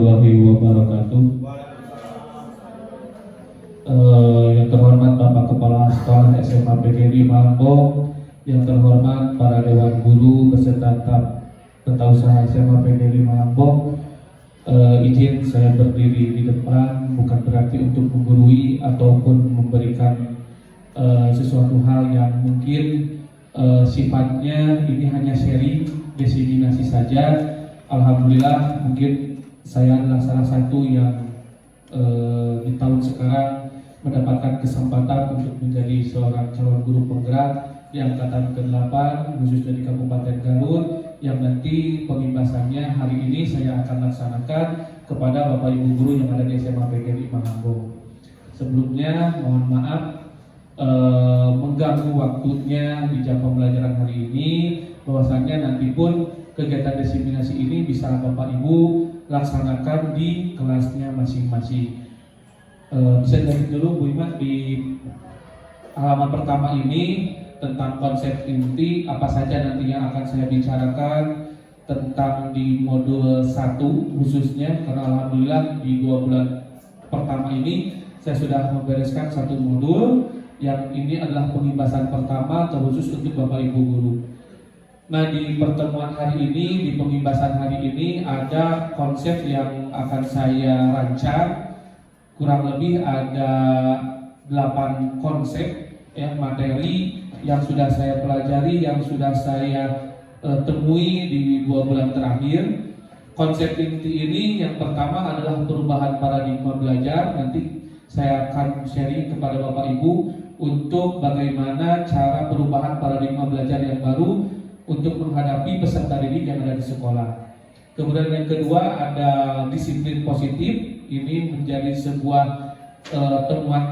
warahmatullahi wabarakatuh. Yang terhormat Bapak Kepala Sekolah SMA PGRI Malangbong, yang terhormat para Dewan Guru beserta staf Tata SMA PGRI Malangbong, izin saya berdiri di depan bukan berarti untuk menggurui ataupun memberikan sesuatu hal yang mungkin sifatnya ini hanya sharing, diseminasi saja. Alhamdulillah mungkin saya adalah salah satu yang di tahun sekarang mendapatkan kesempatan untuk menjadi seorang calon guru penggerak di angkatan ke-8 khususnya di Kabupaten Garut, yang nanti pengimbasannya hari ini saya akan laksanakan kepada Bapak Ibu guru yang ada di SMA PGRI Malangbong. Sebelumnya mohon maaf mengganggu waktunya di jam pembelajaran hari ini, bahwasanya nanti pun kegiatan diseminasi ini bisa Bapak Ibu laksanakan di kelasnya masing-masing. Bisa dari dulu Bu Ima di halaman pertama ini tentang konsep inti apa saja nanti yang akan saya bicarakan tentang di modul 1 khususnya, karena alhamdulillah di 2 bulan pertama ini saya sudah membereskan 1 modul yang ini adalah pembahasan pertama terkhusus untuk Bapak Ibu guru. Nah, di pertemuan hari ini, di pembahasan hari ini ada konsep yang akan saya rancang. Kurang lebih ada 8 konsep materi yang sudah saya pelajari, yang sudah saya temui di 2 bulan terakhir. Konsep inti ini yang pertama adalah perubahan paradigma belajar. Nanti saya akan sharing kepada Bapak Ibu untuk bagaimana cara perubahan paradigma belajar yang baru untuk menghadapi peserta didik yang ada di sekolah. Kemudian yang kedua ada disiplin positif. Ini menjadi sebuah temuan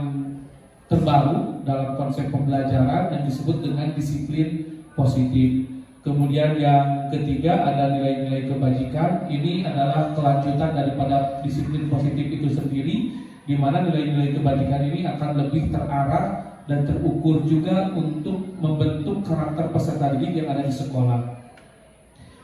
terbaru dalam konsep pembelajaran yang disebut dengan disiplin positif. Kemudian yang ketiga ada nilai-nilai kebajikan. Ini adalah kelanjutan daripada disiplin positif itu sendiri, di mana nilai-nilai kebajikan ini akan lebih terarah dan terukur juga untuk membentuk karakter peserta didik yang ada di sekolah.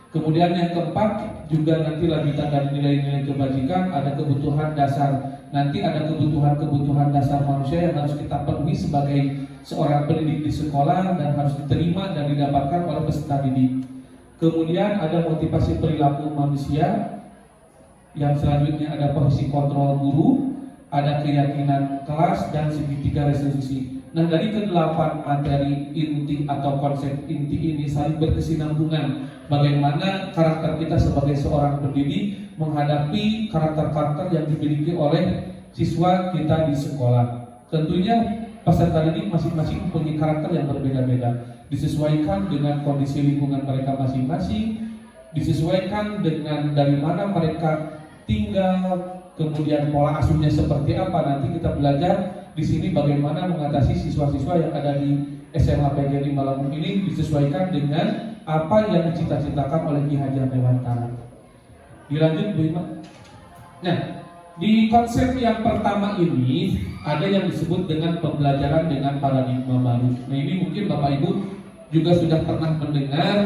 Kemudian yang keempat juga nanti lanjutan dari nilai-nilai kebajikan, ada kebutuhan dasar. Nanti ada kebutuhan dasar manusia yang harus kita penuhi sebagai seorang pendidik di sekolah dan harus diterima dan didapatkan oleh peserta didik. Kemudian ada motivasi perilaku manusia. Yang selanjutnya ada posisi kontrol guru, ada keyakinan kelas dan segitiga restitusi. Nah, dari ke-8 materi inti atau konsep inti ini saling berkesinambungan. Bagaimana karakter kita sebagai seorang pendidik menghadapi karakter-karakter yang dimiliki oleh siswa kita di sekolah. Tentunya peserta didik masing-masing mempunyai karakter yang berbeda-beda, disesuaikan dengan kondisi lingkungan mereka masing-masing, disesuaikan dengan dari mana mereka tinggal, kemudian pola asuhnya seperti apa. Nanti kita belajar di sini bagaimana mengatasi siswa-siswa yang ada di SMA PGRI Malangbong ini disesuaikan dengan apa yang dicita-citakan oleh Ki Hajar Dewantara. Dilanjut Bu Ima. Nah, di konsep yang pertama ini ada yang disebut dengan pembelajaran dengan paradigma baru. Nah, ini mungkin Bapak Ibu juga sudah pernah mendengar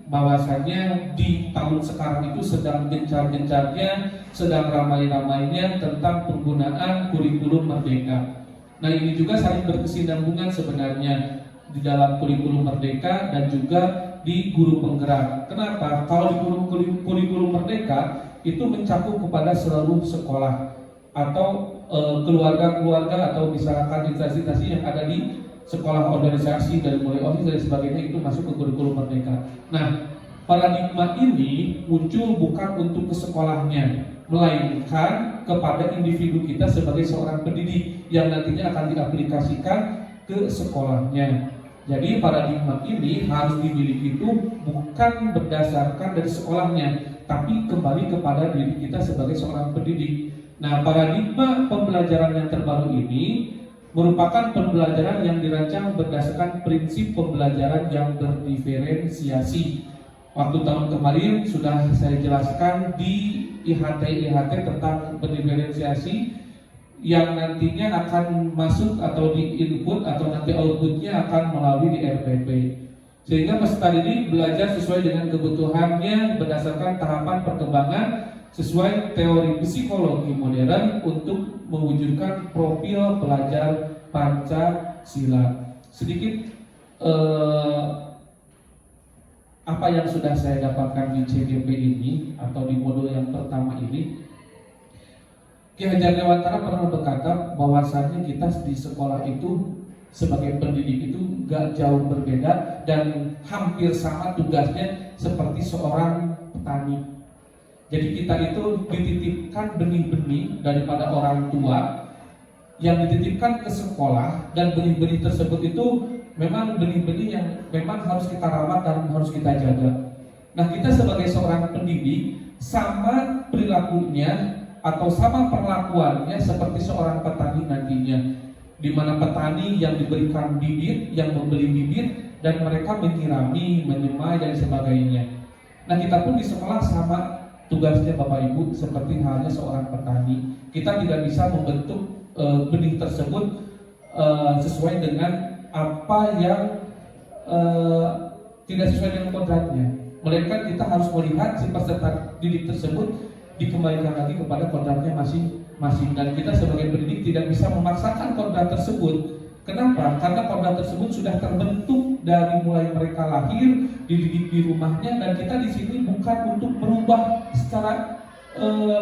bahwasannya di tahun sekarang itu sedang gencar-gencarnya, sedang ramai-ramainya tentang penggunaan kurikulum merdeka. Nah, ini juga saling berkesinambungan sebenarnya di dalam kurikulum merdeka dan juga di guru penggerak. Kenapa? Kalau di kurikulum merdeka itu mencakup kepada seluruh sekolah atau keluarga-keluarga atau misalkan instansi-instansi yang ada di sekolah, organisasi dari mulai OSIS dan sebagainya, itu masuk ke kurikulum merdeka. Nah, paradigma ini muncul bukan untuk ke sekolahnya, melainkan kepada individu kita sebagai seorang pendidik yang nantinya akan diaplikasikan ke sekolahnya. Jadi paradigma ini harus dimiliki itu bukan berdasarkan dari sekolahnya, tapi kembali kepada diri kita sebagai seorang pendidik. Nah, paradigma pembelajaran yang terbaru ini merupakan pembelajaran yang dirancang berdasarkan prinsip pembelajaran yang berdiferensiasi. Waktu tahun kemarin sudah saya jelaskan di IHT tentang berdiferensiasi yang nantinya akan masuk atau di input atau nanti outputnya akan melalui di RPP, sehingga peserta didik belajar sesuai dengan kebutuhannya berdasarkan tahapan perkembangan sesuai teori psikologi modern untuk mewujudkan profil pelajar Pancasila. Sedikit apa yang sudah saya dapatkan di CGP ini atau di modul yang pertama ini, Ki Hajar Dewantara pernah berkata bahwasanya kita di sekolah itu sebagai pendidik itu gak jauh berbeda dan hampir sama tugasnya seperti seorang petani. Jadi kita itu dititipkan benih-benih daripada orang tua yang dititipkan ke sekolah, dan benih-benih tersebut itu memang benih-benih yang memang harus kita rawat dan harus kita jaga. Nah, kita sebagai seorang pendidik sama perilakunya atau sama perlakuannya seperti seorang petani nantinya, di mana petani yang diberikan bibit, yang membeli bibit, dan mereka menyirami, menyemai dan sebagainya. Nah, kita pun di sekolah sama tugasnya Bapak Ibu seperti halnya seorang petani. Kita tidak bisa membentuk benih tersebut sesuai dengan apa yang tidak sesuai dengan kodratnya, melainkan kita harus melihat si peserta didik tersebut dikembalikan lagi kepada kodratnya masing-masing, dan kita sebagai pendidik tidak bisa memaksakan kodrat tersebut. Kenapa? Karena kodrat tersebut sudah terbentuk dari mulai mereka lahir, dididik di rumahnya, dan kita di sini bukan untuk merubah secara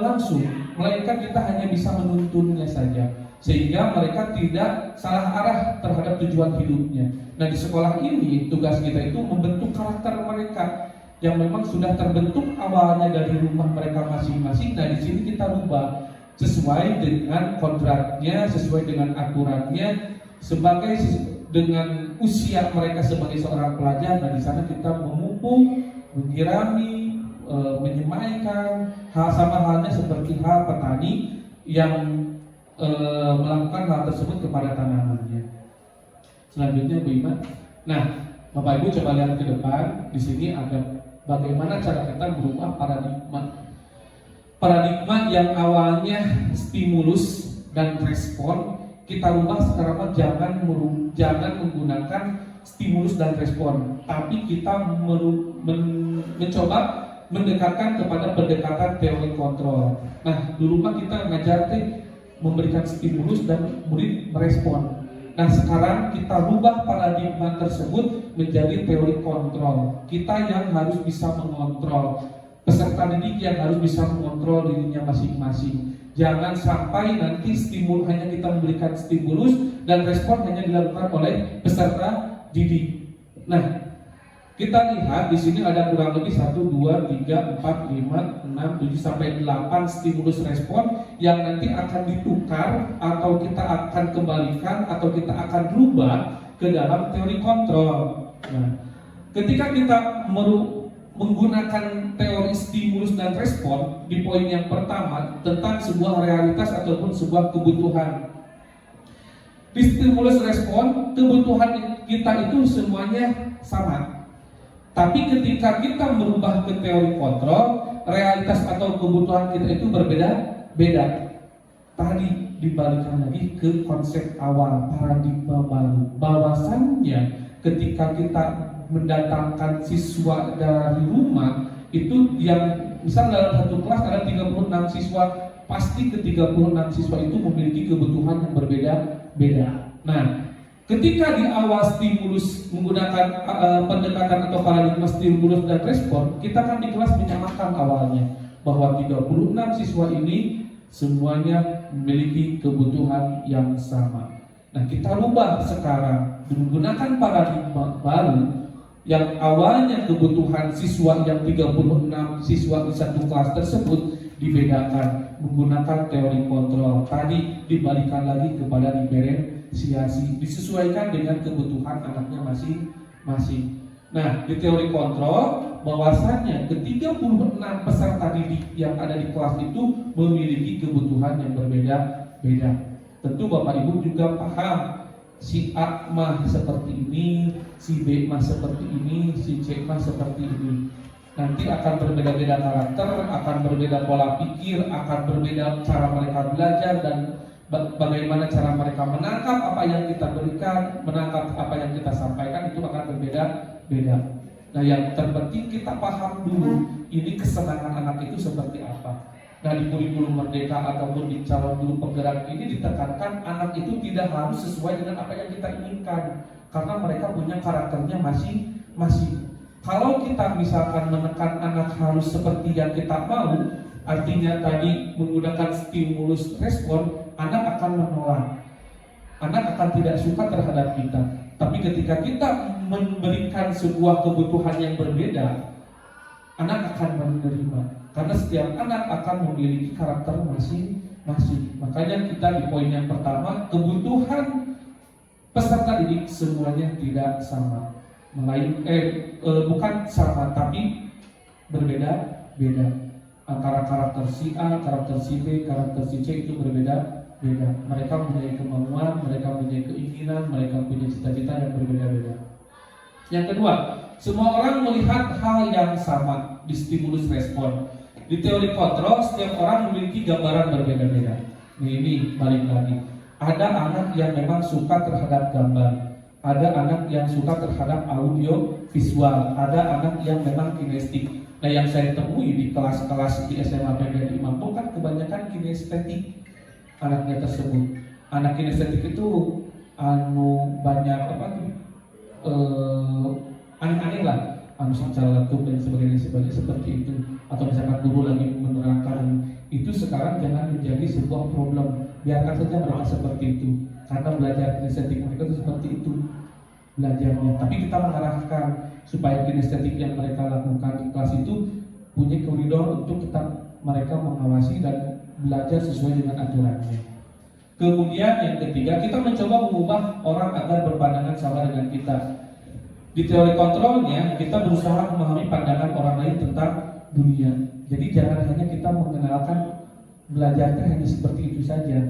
langsung, melainkan kita hanya bisa menuntunnya saja, sehingga mereka tidak salah arah terhadap tujuan hidupnya. Nah, di sekolah ini tugas kita itu membentuk karakter mereka yang memang sudah terbentuk awalnya dari rumah mereka masing-masing. Nah, di sini kita rubah sesuai dengan kodratnya, sesuai dengan aturannya, sebagai dengan usia mereka sebagai seorang pelajar. Nah, di sana kita memupuk, menyirami, menyemaikan, hal sama halnya seperti hal petani yang melakukan hal tersebut kepada tanamannya. Selanjutnya Bu Iman. Nah, Bapak Ibu coba lihat ke depan. Di sini ada bagaimana cara kita merubah paradigma yang awalnya stimulus dan respon, kita rubah sekarang jangan menggunakan stimulus dan respon, tapi kita mencoba mendekatkan kepada pendekatan teori kontrol. Nah, dulu mah kita ngajar memberikan stimulus dan murid merespon. Nah, sekarang kita rubah paradigma tersebut menjadi teori kontrol. Kita yang harus bisa mengontrol, peserta didik yang harus bisa mengontrol dirinya masing-masing. Jangan sampai nanti hanya kita memberikan stimulus dan respon hanya dilakukan oleh peserta didik. Nah, kita lihat di sini ada kurang lebih 1, 2, 3, 4, 5, 6, 7 sampai 8 stimulus respon yang nanti akan ditukar atau kita akan kembalikan atau kita akan rubah ke dalam teori kontrol. Nah, ketika kita menggunakan teori stimulus dan respon di poin yang pertama tentang sebuah realitas ataupun sebuah kebutuhan. Di stimulus respon, kebutuhan kita itu semuanya sama. Tapi ketika kita merubah ke teori kontrol, realitas atau kebutuhan kita itu berbeda-beda. Tadi dibalikkan lagi ke konsep awal, paradigma baru. Bahwasannya ketika kita mendatangkan siswa dari rumah, itu yang misal dalam satu kelas ada 36 siswa, pasti ke 36 siswa itu memiliki kebutuhan yang berbeda-beda. Nah, ketika di awal stimulus menggunakan pendekatan atau paradigma stimulus dan respon, kita kan di kelas menyamakan awalnya bahwa 36 siswa ini semuanya memiliki kebutuhan yang sama. Nah, kita rubah sekarang menggunakan paradigma baru yang awalnya kebutuhan siswa yang 36 siswa di satu kelas tersebut dibedakan menggunakan teori kontrol. Tadi dibalikan lagi kepada diferensiasi, disesuaikan dengan kebutuhan anaknya masing-masing. Nah, di teori kontrol bahwasannya ke-36 peserta didik yang ada di kelas itu memiliki kebutuhan yang berbeda-beda. Tentu Bapak Ibu juga paham, si A mah seperti ini, si B mah seperti ini, si C mah seperti ini. Nanti akan berbeda-beda karakter, akan berbeda pola pikir, akan berbeda cara mereka belajar, dan bagaimana cara mereka menangkap apa yang kita berikan, menangkap apa yang kita sampaikan, itu akan berbeda-beda. Nah, yang terpenting kita paham dulu, ini kesenangan anak itu seperti apa. Nah, di kurikulum Merdeka ataupun di calon guru penggerak ini ditekankan anak itu tidak harus sesuai dengan apa yang kita inginkan, karena mereka punya karakternya masing-masing. Kalau kita misalkan menekan anak harus seperti yang kita mau, artinya tadi menggunakan stimulus respon, anak akan menolak, anak akan tidak suka terhadap kita. Tapi ketika kita memberikan sebuah kebutuhan yang berbeda, anak akan menerima, karena setiap anak akan memiliki karakter masing-masing. Makanya kita di poin yang pertama, kebutuhan peserta didik semuanya tidak sama, bukan sama tapi berbeda-beda. Antara karakter si A, karakter si B, karakter si C itu berbeda-beda. Mereka mempunyai kemauan, mereka mempunyai keinginan, mereka punya cita-cita yang berbeda-beda. Yang kedua, semua orang melihat hal yang sama di stimulus respon. Di teori kontrol, setiap orang memiliki gambaran berbeda-beda. Ini balik lagi. Ada anak yang memang suka terhadap gambar, ada anak yang suka terhadap audio visual, ada anak yang memang kinestetik. Nah, yang saya temui di kelas-kelas di SMA PGRI Mampung kan kebanyakan kinestetik anaknya tersebut. Anak kinestetik itu banyak aneh-aneh lah, secara letup dan sebagainya seperti itu. Atau misalkan guru lagi menerangkan itu, sekarang jangan menjadi sebuah problem, biarkan saja mereka seperti itu, karena belajar kinestetik mereka itu seperti itu belajarnya. Tapi kita mengarahkan supaya kinestetik yang mereka lakukan di kelas itu punya koridor untuk mereka mengawasi dan belajar sesuai dengan aturannya. Kemudian yang ketiga, kita mencoba mengubah orang agar berpandangan sama dengan kita. Di teori kontrolnya, kita berusaha memahami pandangan orang lain tentang dunia. Jadi jangan hanya kita mengenalkan belajarnya hanya seperti itu saja.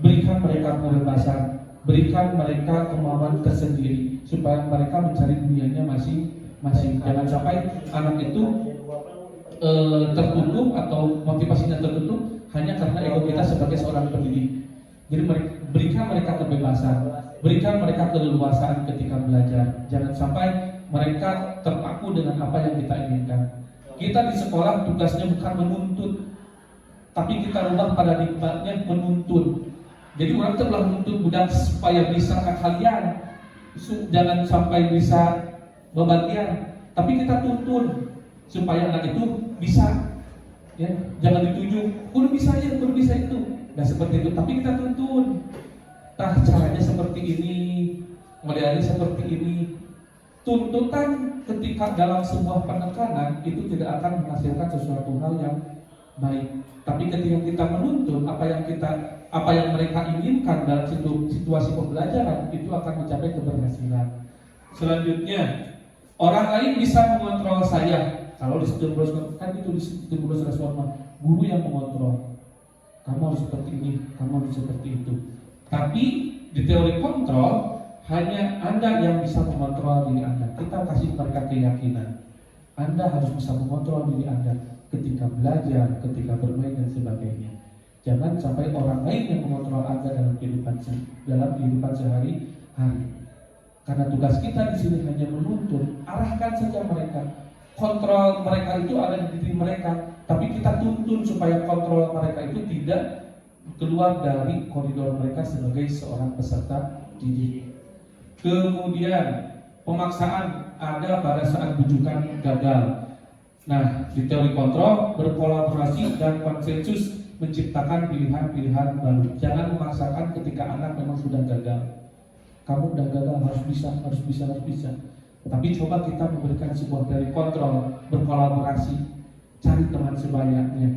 Berikan mereka kebebasan, berikan mereka kemauan tersendiri supaya mereka mencari dunianya masing-masing. Jangan sampai anak itu tertutup atau motivasinya tertutup hanya karena ego kita sebagai seorang pendidik. Jadi berikan mereka kebebasan, berikan mereka keleluasaan ketika belajar. Jangan sampai mereka terpaku dengan apa yang kita inginkan. Kita di sekolah tugasnya bukan menuntut, tapi kita rubah paradigmanya menuntun. Jadi orang telah menuntut budak supaya bisa kalian, jangan sampai bisa bebagian, tapi kita tuntun supaya anak itu bisa. Ya, jangan dituju, udah bisa ya, udah bisa itu. Nah seperti itu, tapi kita tuntun. Caranya seperti ini, modelnya seperti ini. Tuntutan ketika dalam sebuah penekanan itu tidak akan menghasilkan sesuatu hal yang baik. Tapi ketika kita menuntun apa yang mereka inginkan dalam situasi pembelajaran, itu akan mencapai keberhasilan. Selanjutnya, orang lain bisa mengontrol saya. Kalau di stimulus kan itu di stimulus respon, guru yang mengontrol. Kamu harus seperti ini, kamu harus seperti itu. Tapi di teori kontrol, hanya Anda yang bisa mengontrol diri Anda. Kita kasih mereka keyakinan. Anda harus bisa mengontrol diri Anda ketika belajar, ketika bermain dan sebagainya. Jangan sampai orang lain yang mengontrol Anda dalam kehidupan sehari-hari. Karena tugas kita di sini hanya menuntun, arahkan saja mereka. Kontrol mereka itu ada di diri mereka, tapi kita tuntun supaya kontrol mereka itu tidak keluar dari koridor mereka sebagai seorang peserta didik. Kemudian pemaksaan ada pada saat bujukan gagal. Nah, di teori kontrol, berkolaborasi dan konsensus menciptakan pilihan-pilihan baru. Jangan memaksakan ketika anak memang sudah gagal. Kamu udah gagal, harus bisa. Tapi coba kita memberikan sebuah teori kontrol, berkolaborasi, cari teman sebayanya,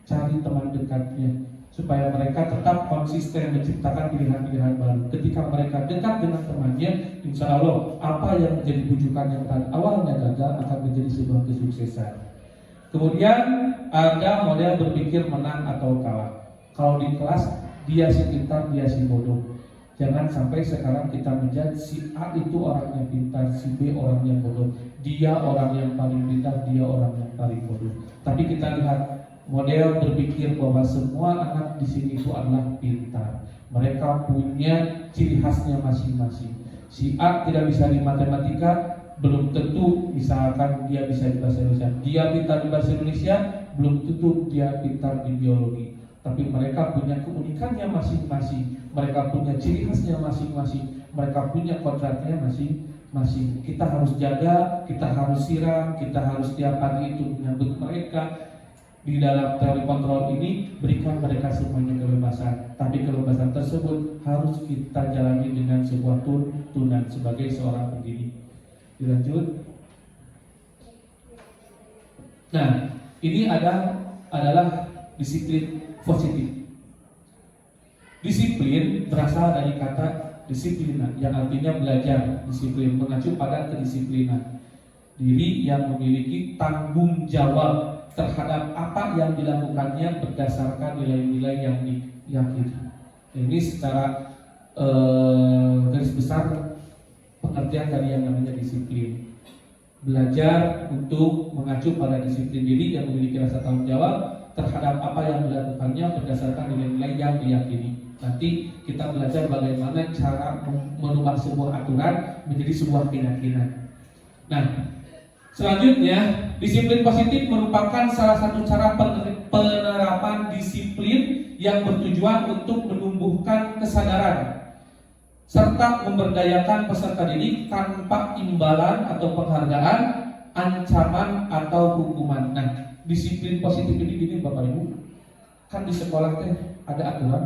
cari teman dekatnya, supaya mereka tetap konsisten menciptakan pilihan-pilihan baru. Ketika mereka dekat dengan temannya, insya Allah apa yang menjadi bujukan yang awalnya gagal akan menjadi sebuah kesuksesan. Kemudian ada model berpikir menang atau kalah. Kalau di kelas dia si pintar, dia si bodoh. Jangan sampai sekarang kita menjadi si A itu orang yang pintar, si B orang yang bodoh. Dia orang yang paling pintar, dia orang yang paling bodoh. Tapi kita lihat model berpikir bahwa semua anak di sini itu adalah pintar. Mereka punya ciri khasnya masing-masing. Si A tidak bisa di matematika, belum tentu misalkan dia bisa di bahasa Indonesia. Dia pintar di bahasa Indonesia, belum tentu dia pintar di biologi, tapi mereka punya keunikannya masing-masing, mereka punya ciri khasnya masing-masing, mereka punya kodratnya masing-masing. Kita harus jaga, kita harus siram, kita harus tiap pagi itu menyambut mereka. Di dalam teori kontrol ini berikan mereka semuanya kebebasan, tapi kebebasan tersebut harus kita jalani dengan sebuah tuntunan sebagai seorang pendidik. Dilanjut. Nah, ini adalah disiplin positif. Disiplin berasal dari kata disiplina yang artinya belajar. Disiplin mengacu pada kedisiplinan diri yang memiliki tanggung jawab terhadap apa yang dilakukannya berdasarkan nilai-nilai yang diyakini. Ini secara garis besar pengertian dari yang namanya disiplin. Belajar untuk mengacu pada disiplin diri yang memiliki rasa tanggung jawab terhadap apa yang dilakukannya berdasarkan nilai-nilai yang diyakini. Nanti kita belajar bagaimana cara merubah sebuah aturan menjadi sebuah keyakinan. Nah, selanjutnya, disiplin positif merupakan salah satu cara penerapan disiplin yang bertujuan untuk menumbuhkan kesadaran serta memberdayakan peserta didik tanpa imbalan atau penghargaan, ancaman atau hukuman. Nah, disiplin positif ini gini Bapak Ibu, kan di sekolah teh ada aturan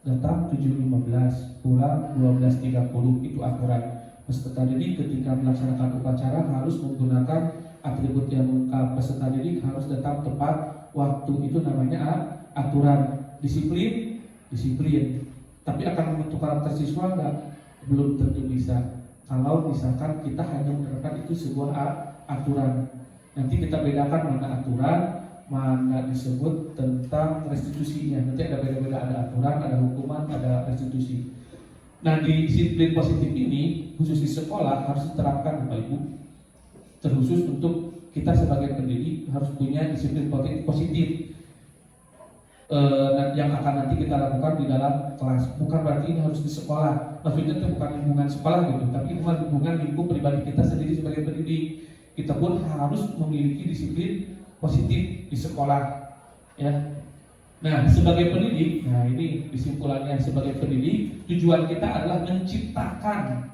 datang 7.15, pulang 12.30, itu aturan. Peserta didik ketika melaksanakan upacara harus menggunakan atribut yang lengkap. Peserta didik harus datang tepat waktu, itu namanya aturan. Disiplin. Tapi akan membentuk karakter siswa enggak? Belum tentu bisa. Kalau misalkan kita hanya menerapkan itu sebuah aturan. Nanti kita bedakan mana aturan, mana disebut tentang restitusinya. Nanti ada beda-beda, ada aturan, ada hukuman, ada restitusi. Nah, di disiplin positif ini khusus di sekolah harus diterapkan Bapak Ibu. Terkhusus untuk kita sebagai pendidik harus punya disiplin positif yang akan nanti kita lakukan di dalam kelas. Bukan berarti ini harus di sekolah. Maksudnya itu bukan lingkungan sekolah gitu, tapi lingkungan lingkup pribadi kita sendiri sebagai pendidik. Kita pun harus memiliki disiplin positif di sekolah, ya. Nah, sebagai pendidik, nah ini kesimpulannya, sebagai pendidik, tujuan kita adalah menciptakan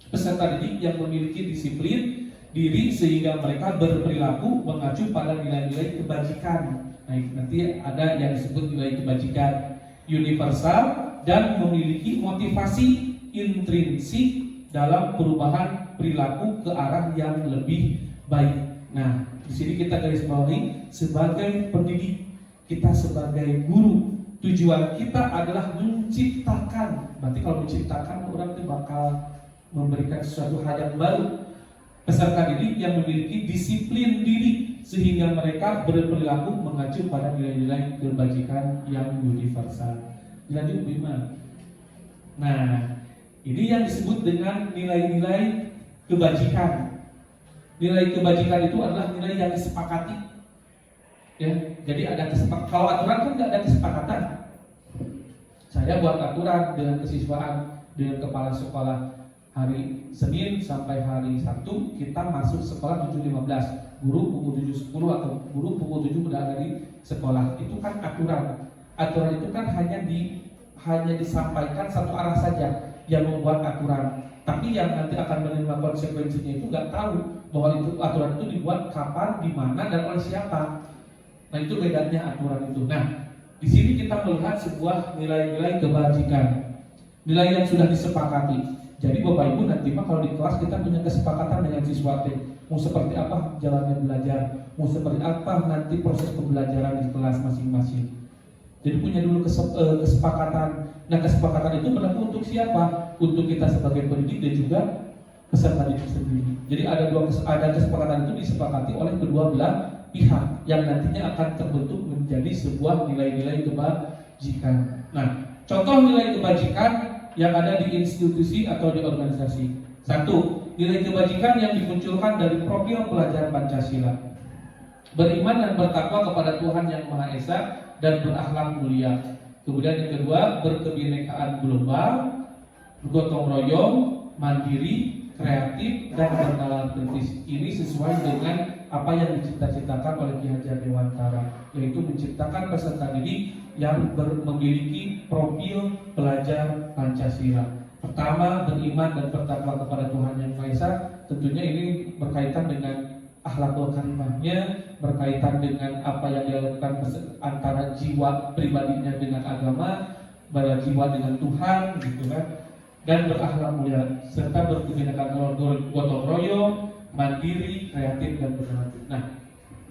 peserta didik yang memiliki disiplin diri sehingga mereka berperilaku mengacu pada nilai-nilai kebajikan. Nah, nanti ada yang disebut nilai kebajikan universal dan memiliki motivasi intrinsik dalam perubahan perilaku ke arah yang lebih baik. Nah, di sini kita garis bawahi sebagai pendidik, kita sebagai guru, tujuan kita adalah menciptakan. Berarti kalau menciptakan, orang itu bakal memberikan sesuatu hal yang baru. Peserta didik yang memiliki disiplin diri sehingga mereka berperilaku mengacu pada nilai-nilai kebajikan yang universal. Dilanjut 5. Nah, ini yang disebut dengan nilai-nilai kebajikan. Nilai kebajikan itu adalah nilai yang disepakati. Ya, jadi ada kesepakatan. Kalau aturan kan tidak ada kesepakatan. Saya buat aturan dengan kesiswaan, dengan kepala sekolah, hari Senin sampai hari Sabtu kita masuk sekolah 7.15, guru pukul 7.10 atau guru pukul 7 sudah ada di sekolah. Itu kan aturan. Aturan itu kan hanya disampaikan satu arah saja yang membuat aturan. Tapi yang nanti akan menerima konsekuensinya itu nggak tahu bahwa itu aturan itu dibuat kapan, di mana, dan oleh siapa. Nah, itu bedanya aturan itu. Nah, di sini kita melihat sebuah nilai-nilai kebajikan, nilai yang sudah disepakati. Jadi Bapak Ibu nanti mah kalau di kelas kita punya kesepakatan dengan siswa, mau seperti apa jalannya belajar, mau seperti apa nanti proses pembelajaran di kelas masing-masing. Jadi punya dulu kesepakatan. Nah, kesepakatan itu berlaku untuk siapa? Untuk kita sebagai pendidik dan juga peserta didik sendiri. Jadi ada kesepakatan itu disepakati oleh kedua belah pihak yang nantinya akan terbentuk menjadi sebuah nilai-nilai kebajikan. Nah, contoh nilai kebajikan yang ada di institusi atau di organisasi. 1. Nilai kebajikan yang dimunculkan dari profil pelajar Pancasila. Beriman dan bertakwa kepada Tuhan Yang Maha Esa dan berakhlak mulia. Kemudian yang kedua, berkebinekaan global, gotong royong, mandiri, kreatif, dan bernalar kritis. Ini sesuai dengan apa yang dicipta-ciptakan oleh Ki Hajar Dewantara, yaitu menciptakan peserta didik yang memiliki profil pelajar Pancasila. Pertama, beriman dan bertakwa kepada Tuhan Yang Maha Esa. Tentunya ini berkaitan dengan akhlakul karimahnya, berkaitan dengan apa yang dilakukan antara jiwa pribadinya dengan agama, berjiwa dengan Tuhan, gitu kan, dan berakhlak mulia serta berkebinekaan gotong royong, mandiri, kreatif dan berkreatif. Nah,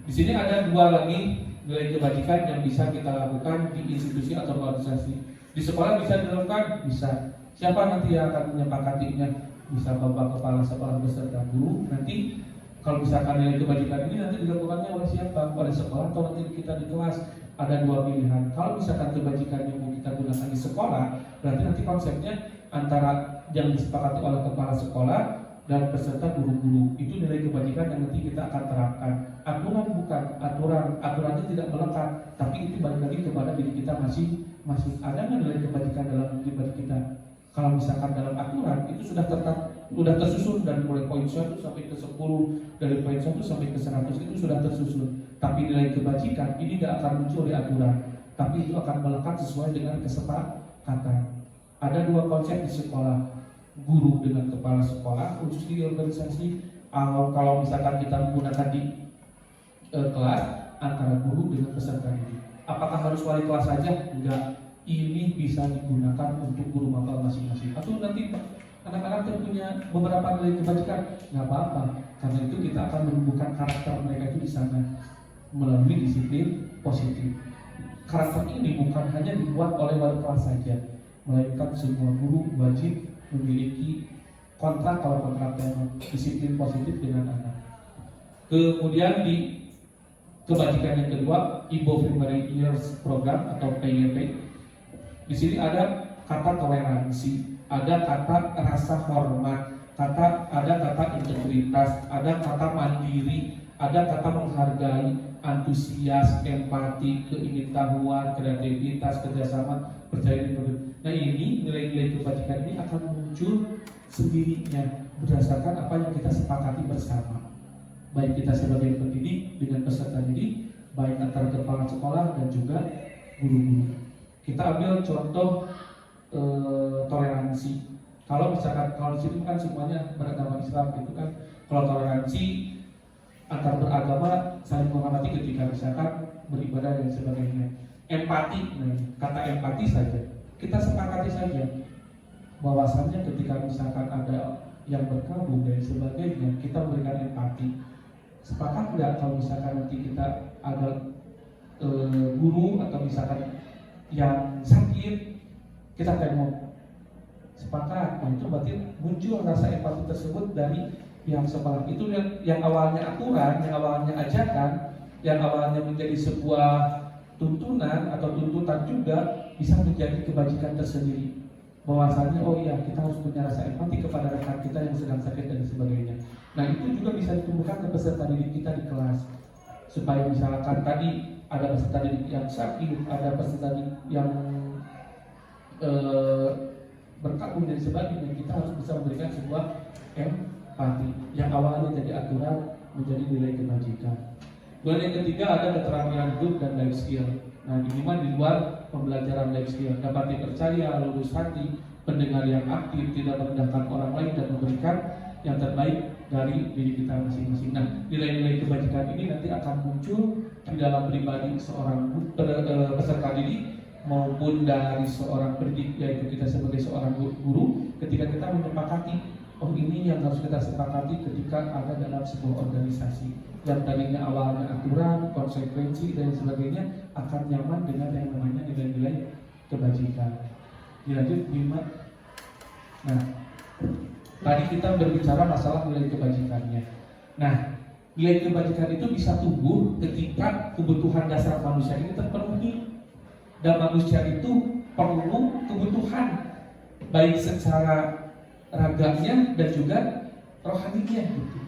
di sini ada dua lagi nilai kebajikan yang bisa kita lakukan di institusi atau organisasi. Di sekolah bisa dilakukan, bisa. Siapa nanti yang akan menyepakatinya? Bisa bapak kepala sekolah beserta guru. Nanti kalau misalkan nilai kebajikan ini nanti dilakukannya oleh siapa? Oleh sekolah atau nanti kita di kelas? Ada dua pilihan. Kalau misalkan kebajikan yang mau kita gunakan di sekolah, berarti nanti konsepnya antara yang disepakati oleh kepala sekolah dan peserta guru-guru. Itu nilai kebajikan yang nanti kita akan terapkan. Aturan bukan aturannya tidak melekat, tapi itu balik lagi kepada diri kita masing. Ada nggak nilai kebajikan dalam pribadi kita? Kalau misalkan dalam aturan itu sudah tersusun dari mulai poin 1 sampai ke 10, dari poin 1 sampai ke 100 itu sudah tersusun. Tapi nilai kebajikan ini tidak akan muncul di aturan, tapi itu akan melekat sesuai dengan kesepakatan. Ada dua konsep di sekolah, guru dengan kepala sekolah, khusus di organisasi. Kalau misalkan kita menggunakan di kelas, antara guru dengan peserta didik. Apakah harus wali kelas saja? Enggak. Ini bisa digunakan untuk guru mapel masing-masing. Atau nanti anak-anak punya beberapa nilai kebajikan, nggak apa-apa. Karena itu kita akan menumbuhkan karakter mereka itu di sana melalui disiplin positif. Karakter ini bukan hanya dibuat oleh wali kelas saja, melainkan semua guru wajib memiliki kontrak disiplin positif dengan anak. Kemudian di kebajikan yang kedua, Ibo Primary Years Program atau PYP. Di sini ada kata toleransi, ada kata rasa hormat, ada kata integritas, ada kata mandiri, ada kata menghargai, antusias, empati, keingintahuan, kreativitas, kerjasama, percaya diri. Nah, ini nilai-nilai kebajikan ini akan muncul sendirinya berdasarkan apa yang kita sepakati bersama. Baik kita sebagai pendidik dengan peserta didik, baik antara kepala sekolah dan juga guru-guru. Kita ambil contoh toleransi. Kalau misalkan kalau di situ kan semuanya beragama Islam gitu kan. Kalau toleransi antar beragama saling menghormati ketika misalkan beribadah dan sebagainya. Empati, kata empati saja kita sepakati saja bahwasannya ketika misalkan ada yang berkabung dan sebagainya, kita memberikan empati. Sepakat nggak kalau misalkan nanti kita ada guru atau misalkan yang sakit kita tengok? Sepakat. Nah, itu berarti muncul rasa empati tersebut dari yang sekolah. Itu yang awalnya aturan, yang awalnya ajakan, yang awalnya menjadi sebuah tuntunan atau tuntutan juga bisa menjadi kebajikan tersendiri. Bahwasannya oh iya, kita harus punya rasa empati kepada rekan kita yang sedang sakit dan sebagainya. Nah, itu juga bisa ditumbuhkan ke peserta didik kita di kelas, supaya misalkan tadi ada peserta didik yang sakit, ada peserta didik yang berkabung dan sebagainya, kita harus bisa memberikan sebuah empati yang awalnya jadi aturan menjadi nilai kebajikan. Kemudian yang ketiga ada keterampilan hidup dan life skill. Nah, ini mah di luar pembelajaran life skill, dapat dipercaya, lurus hati, pendengar yang aktif, tidak merendahkan orang lain dan memberikan yang terbaik dari diri kita masing-masing. Nah, nilai-nilai kebajikan ini nanti akan muncul di dalam pribadi seorang peserta didik maupun dari seorang pendidik, yaitu kita sebagai seorang guru, ketika kita menyepakati oh ini yang harus kita sepakati ketika ada dalam sebuah organisasi yang tadinya awalnya aturan, konsekuensi dan sebagainya akan nyaman dengan yang namanya nilai-nilai kebajikan. Dilanjut 5. Nah, tadi kita berbicara masalah nilai kebajikannya. Nah, nilai kebajikan itu bisa tumbuh ketika kebutuhan dasar manusia ini terpenuhi. Dan manusia itu perlu kebutuhan baik secara raganya dan juga rohaninya gitu.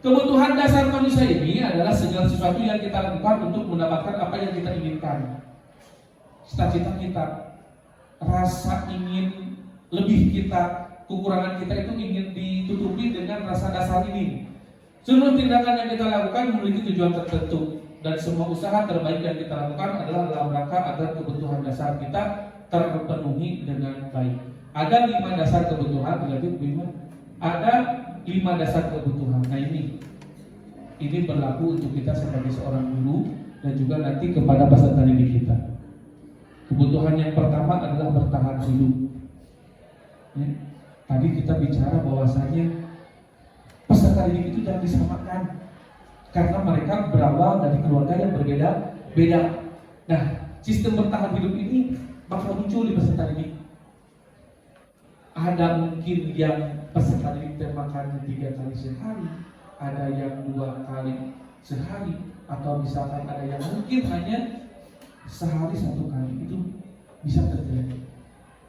Kebutuhan dasar manusia ini adalah segala sesuatu yang kita lakukan untuk mendapatkan apa yang kita inginkan. Cita-cita kita, rasa ingin lebih kita, kekurangan kita itu ingin ditutupi dengan rasa dasar ini. Seluruh tindakan yang kita lakukan memiliki tujuan tertentu, dan semua usaha terbaik yang kita lakukan adalah dalam rangka agar kebutuhan dasar kita terpenuhi dengan baik. Ada 5 dasar kebutuhan, ada 5 dasar kebutuhan. Nah ini berlaku untuk kita sebagai seorang guru dan juga nanti kepada peserta didik kita. Kebutuhan yang pertama adalah bertahan hidup. Ya. Tadi kita bicara bahwasanya peserta didik itu jangan disamakan karena mereka berawal dari keluarga yang berbeda-beda. Nah, sistem bertahan hidup ini bakal muncul di peserta didik. Ada mungkin yang peserta didik makan 3 kali sehari, ada yang 2 kali sehari, atau misalkan ada yang mungkin hanya sehari 1 kali. Itu bisa terjadi.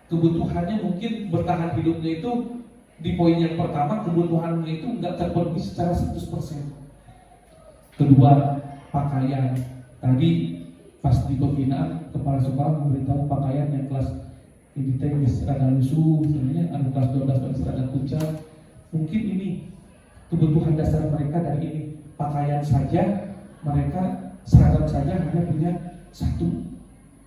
Kebutuhannya mungkin bertahan hidupnya itu di poin yang pertama, kebutuhannya itu nggak terpenuhi secara 100%. Kedua, pakaian. Tadi pas di pembinaan kepala sekolah memberitahu pakaian yang kelas ini teh ada lusuh, sebenarnya ada kelas 12 ada kucing. Mungkin ini kebutuhan dasar mereka dari ini, pakaian saja mereka seragam saja hanya punya 1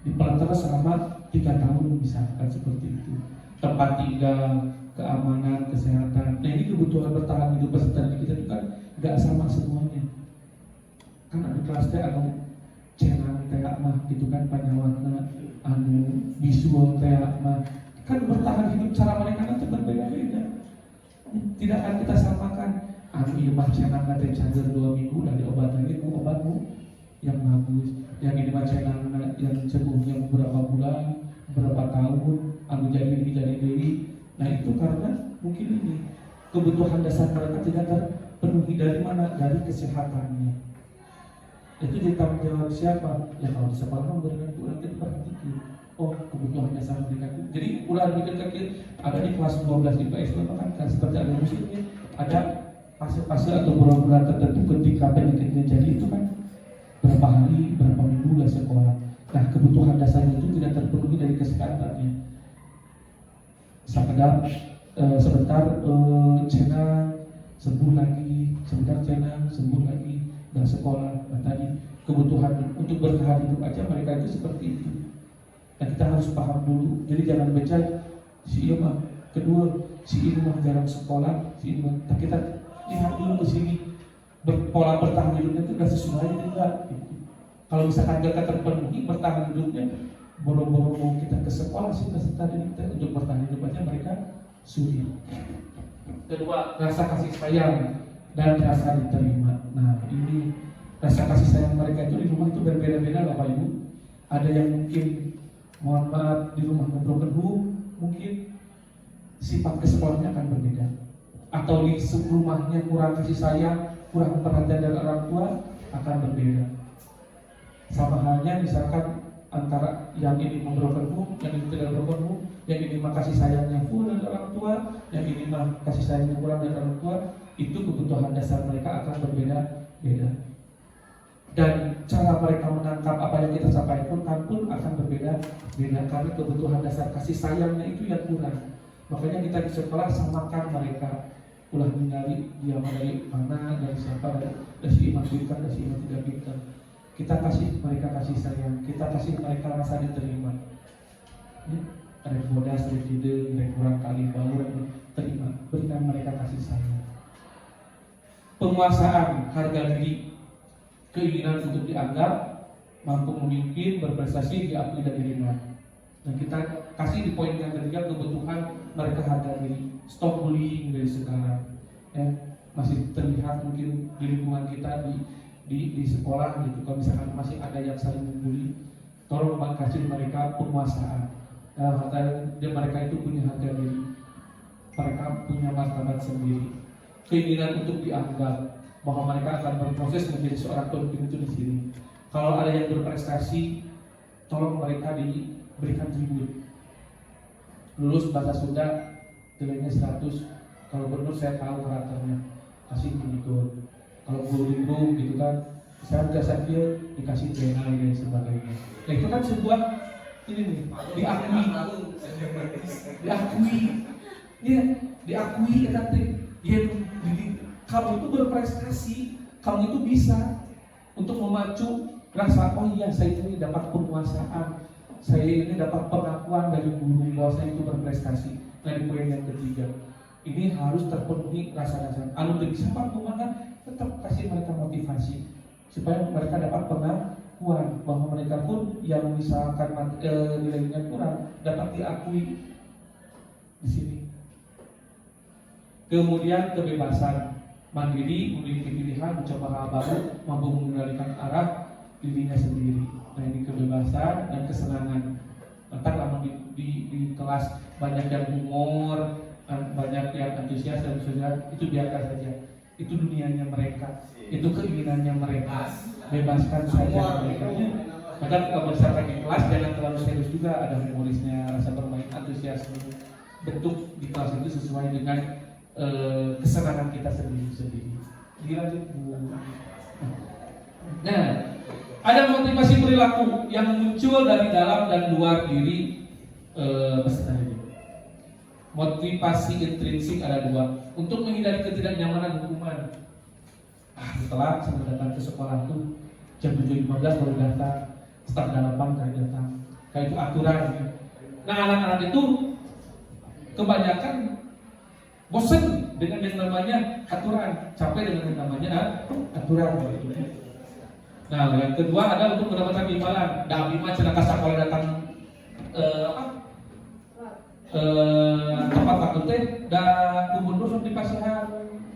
di pelantara selama 3 tahun misalkan seperti itu. Tempat tinggal, keamanan, kesehatan. Nah ini kebutuhan bertahan hidup peserta didik kita itu kan nggak sama semuanya. Kan ada kelas teh anu cenang teh mah gitu kan panyawana, anu visual teh mah kan bertahan hidup cara mereka nanti berbeda-beda. Tidak akan kita samakan. Anu ieu mah cenang teh cager 2 minggu dari obatannya ku obatmu yang bagus. Yang ini mah cenang yang sembuhnya beberapa bulan, berapa tahun, anu jadi deui. Nah itu karena mungkin ini kebutuhan dasar mereka tidak terpenuhi. Dari mana? Dari kesehatannya. Itu jadi tanggung jawab siapa? Ya kalau di sekolah memberikan ulang diperhatikan. Oh kebutuhan dasar mereka itu. Jadi ulang dikit-kit ada di kelas 12 IPS kan seperti ada musimnya, ada fase-fase atau bulan-bulan tertentu ketika penyakitnya jadi itu kan berapa hari, berapa minggu lah sekolah. Nah kebutuhan dasarnya itu tidak terpenuhi dari kesehatannya. Sebentar cenang sembuh lagi, sebentar cenang sembuh lagi, dan sekolah. Nah tadi kebutuhan untuk bertahan hidup aja mereka itu seperti itu. Nah kita harus paham dulu. Jadi jangan becak si iya mah. Kedua si ini mah jarang sekolah, si ini mah. Nah, kita lihat dulu ke sini pola bertahan hidupnya itu sudah sesuai tidak? Kalau misalkan gak terpenuhi bertahan hidupnya, boro-boro mau kita ke sekolah sih peserta didik kita untuk bertahan hidup aja mereka sulit. Kedua, rasa kasih sayang dan rasa diterima. Nah ini rasa kasih sayang mereka itu di rumah itu berbeda-beda Bapak Ibu. Ada yang mungkin mohon maaf di rumah ngobrol mungkin sifat ke sekolahnya akan berbeda. Atau di rumahnya kurang kasih sayang, kurang perhatian dari orang tua akan berbeda. Sama halnya misalkan antara yang ini memberokatmu, yang ini tidak memberokatmu, yang ini mah kasih sayangnya full dari orang tua, yang ini mah kasih sayangnya kurang dari orang tua, itu kebutuhan dasar mereka akan berbeda-beda. Dan cara mereka menangkap apa yang kita sampaikan pun akan berbeda-beda karena kebutuhan dasar kasih sayangnya itu yang kurang. Makanya kita di sekolah samakan mereka. Ulah mengenali dia dari mana, dari siapa, dari si iman pintar, dari si iman tidak pintar. Kita kasih mereka kasih sayang, kita kasih mereka rasa diterima. Ada bodas, ada jide, ada kurang kali bau, terima. Berikan mereka kasih sayang. Penguasaan harga diri, keinginan untuk dianggap, mampu memimpin, berprestasi, diakui dan diterima. Dan kita kasih di poin yang ketiga kebutuhan mereka harga diri. Stop bullying dari sekarang. Ya, masih terlihat mungkin di lingkungan kita di sekolah gitu. Kalau misalkan masih ada yang saling membuli, tolong kasih mereka penguasaan. Mereka itu punya harga diri, mereka punya martabat sendiri. Keinginan untuk dianggap bahwa mereka akan berproses menjadi seorang pemimpin itu di sini. Kalau ada yang berprestasi, tolong mereka diberikan tribut. Lulus bahasa Sunda nilainya 100. Kalau benar saya tahu karakternya, kasih monitor. Kalau guru gitu kan, saya jasa dia dikasih DNA dan sebagainya. Nah itu kan sebuah ini nih, diakui, ya, diakui, ya, dia kamu itu berprestasi, kamu itu bisa untuk memacu rasa, oh iya saya ini dapat penguasaan, saya ini dapat pengakuan dari guru bahwa saya itu berprestasi. Nah di poin yang ketiga, ini harus terpenuhi rasa-rasa. Anu bisa apa kemana? Tetap kasih mereka motivasi supaya mereka dapat pengakuan bahwa mereka pun yang misalkan nilainya kurang dapat diakui di sini. Kemudian kebebasan, mandiri, memiliki pilihan, mencoba hal baru, mampu mengendalikan arah dirinya sendiri. Nah ini kebebasan dan kesenangan. Entah lama di kelas banyak yang humor, banyak yang antusias dan sebagainya, itu biarkan saja. Itu dunianya mereka, itu keinginannya mereka. Bebaskan saja mereka. Padahal kalau misalkan di kelas jangan terlalu serius juga, ada humorisnya, rasa bermain, antusiasme. Bentuk di kelas itu sesuai dengan kesenangan kita sendiri-sendiri. Dilanjut Bu. Nah, ada motivasi perilaku yang muncul dari dalam dan luar diri peserta didik. Motivasi intrinsik ada dua. Untuk menghindari ketidaknyamanan hukuman. Setelah saya datang ke sekolah tuh jam 7.15 baru datang, setengah 8 kali datang. Kayak itu aturan. Nah anak-anak itu kebanyakan bosan dengan yang namanya aturan, capek dengan yang namanya aturan. Nah yang kedua adalah untuk mendapatkan imbalan. Dah lima cenaka sekolah datang tempat takut teh dah gubernur sudah dipasihan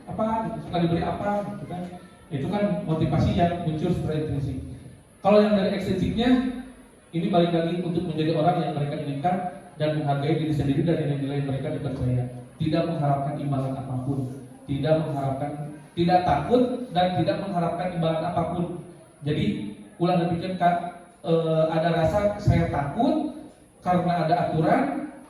apa suka diberi apa gitu kan. Itu kan motivasi yang muncul secara intrinsik. Kalau yang dari ekstrinsiknya ini balik lagi untuk menjadi orang yang mereka inginkan dan menghargai diri sendiri dan nilai-nilai mereka dipercaya. Tidak mengharapkan imbalan apapun, tidak takut dan tidak mengharapkan imbalan apapun. Jadi ulang dipikir ada rasa saya takut karena ada aturan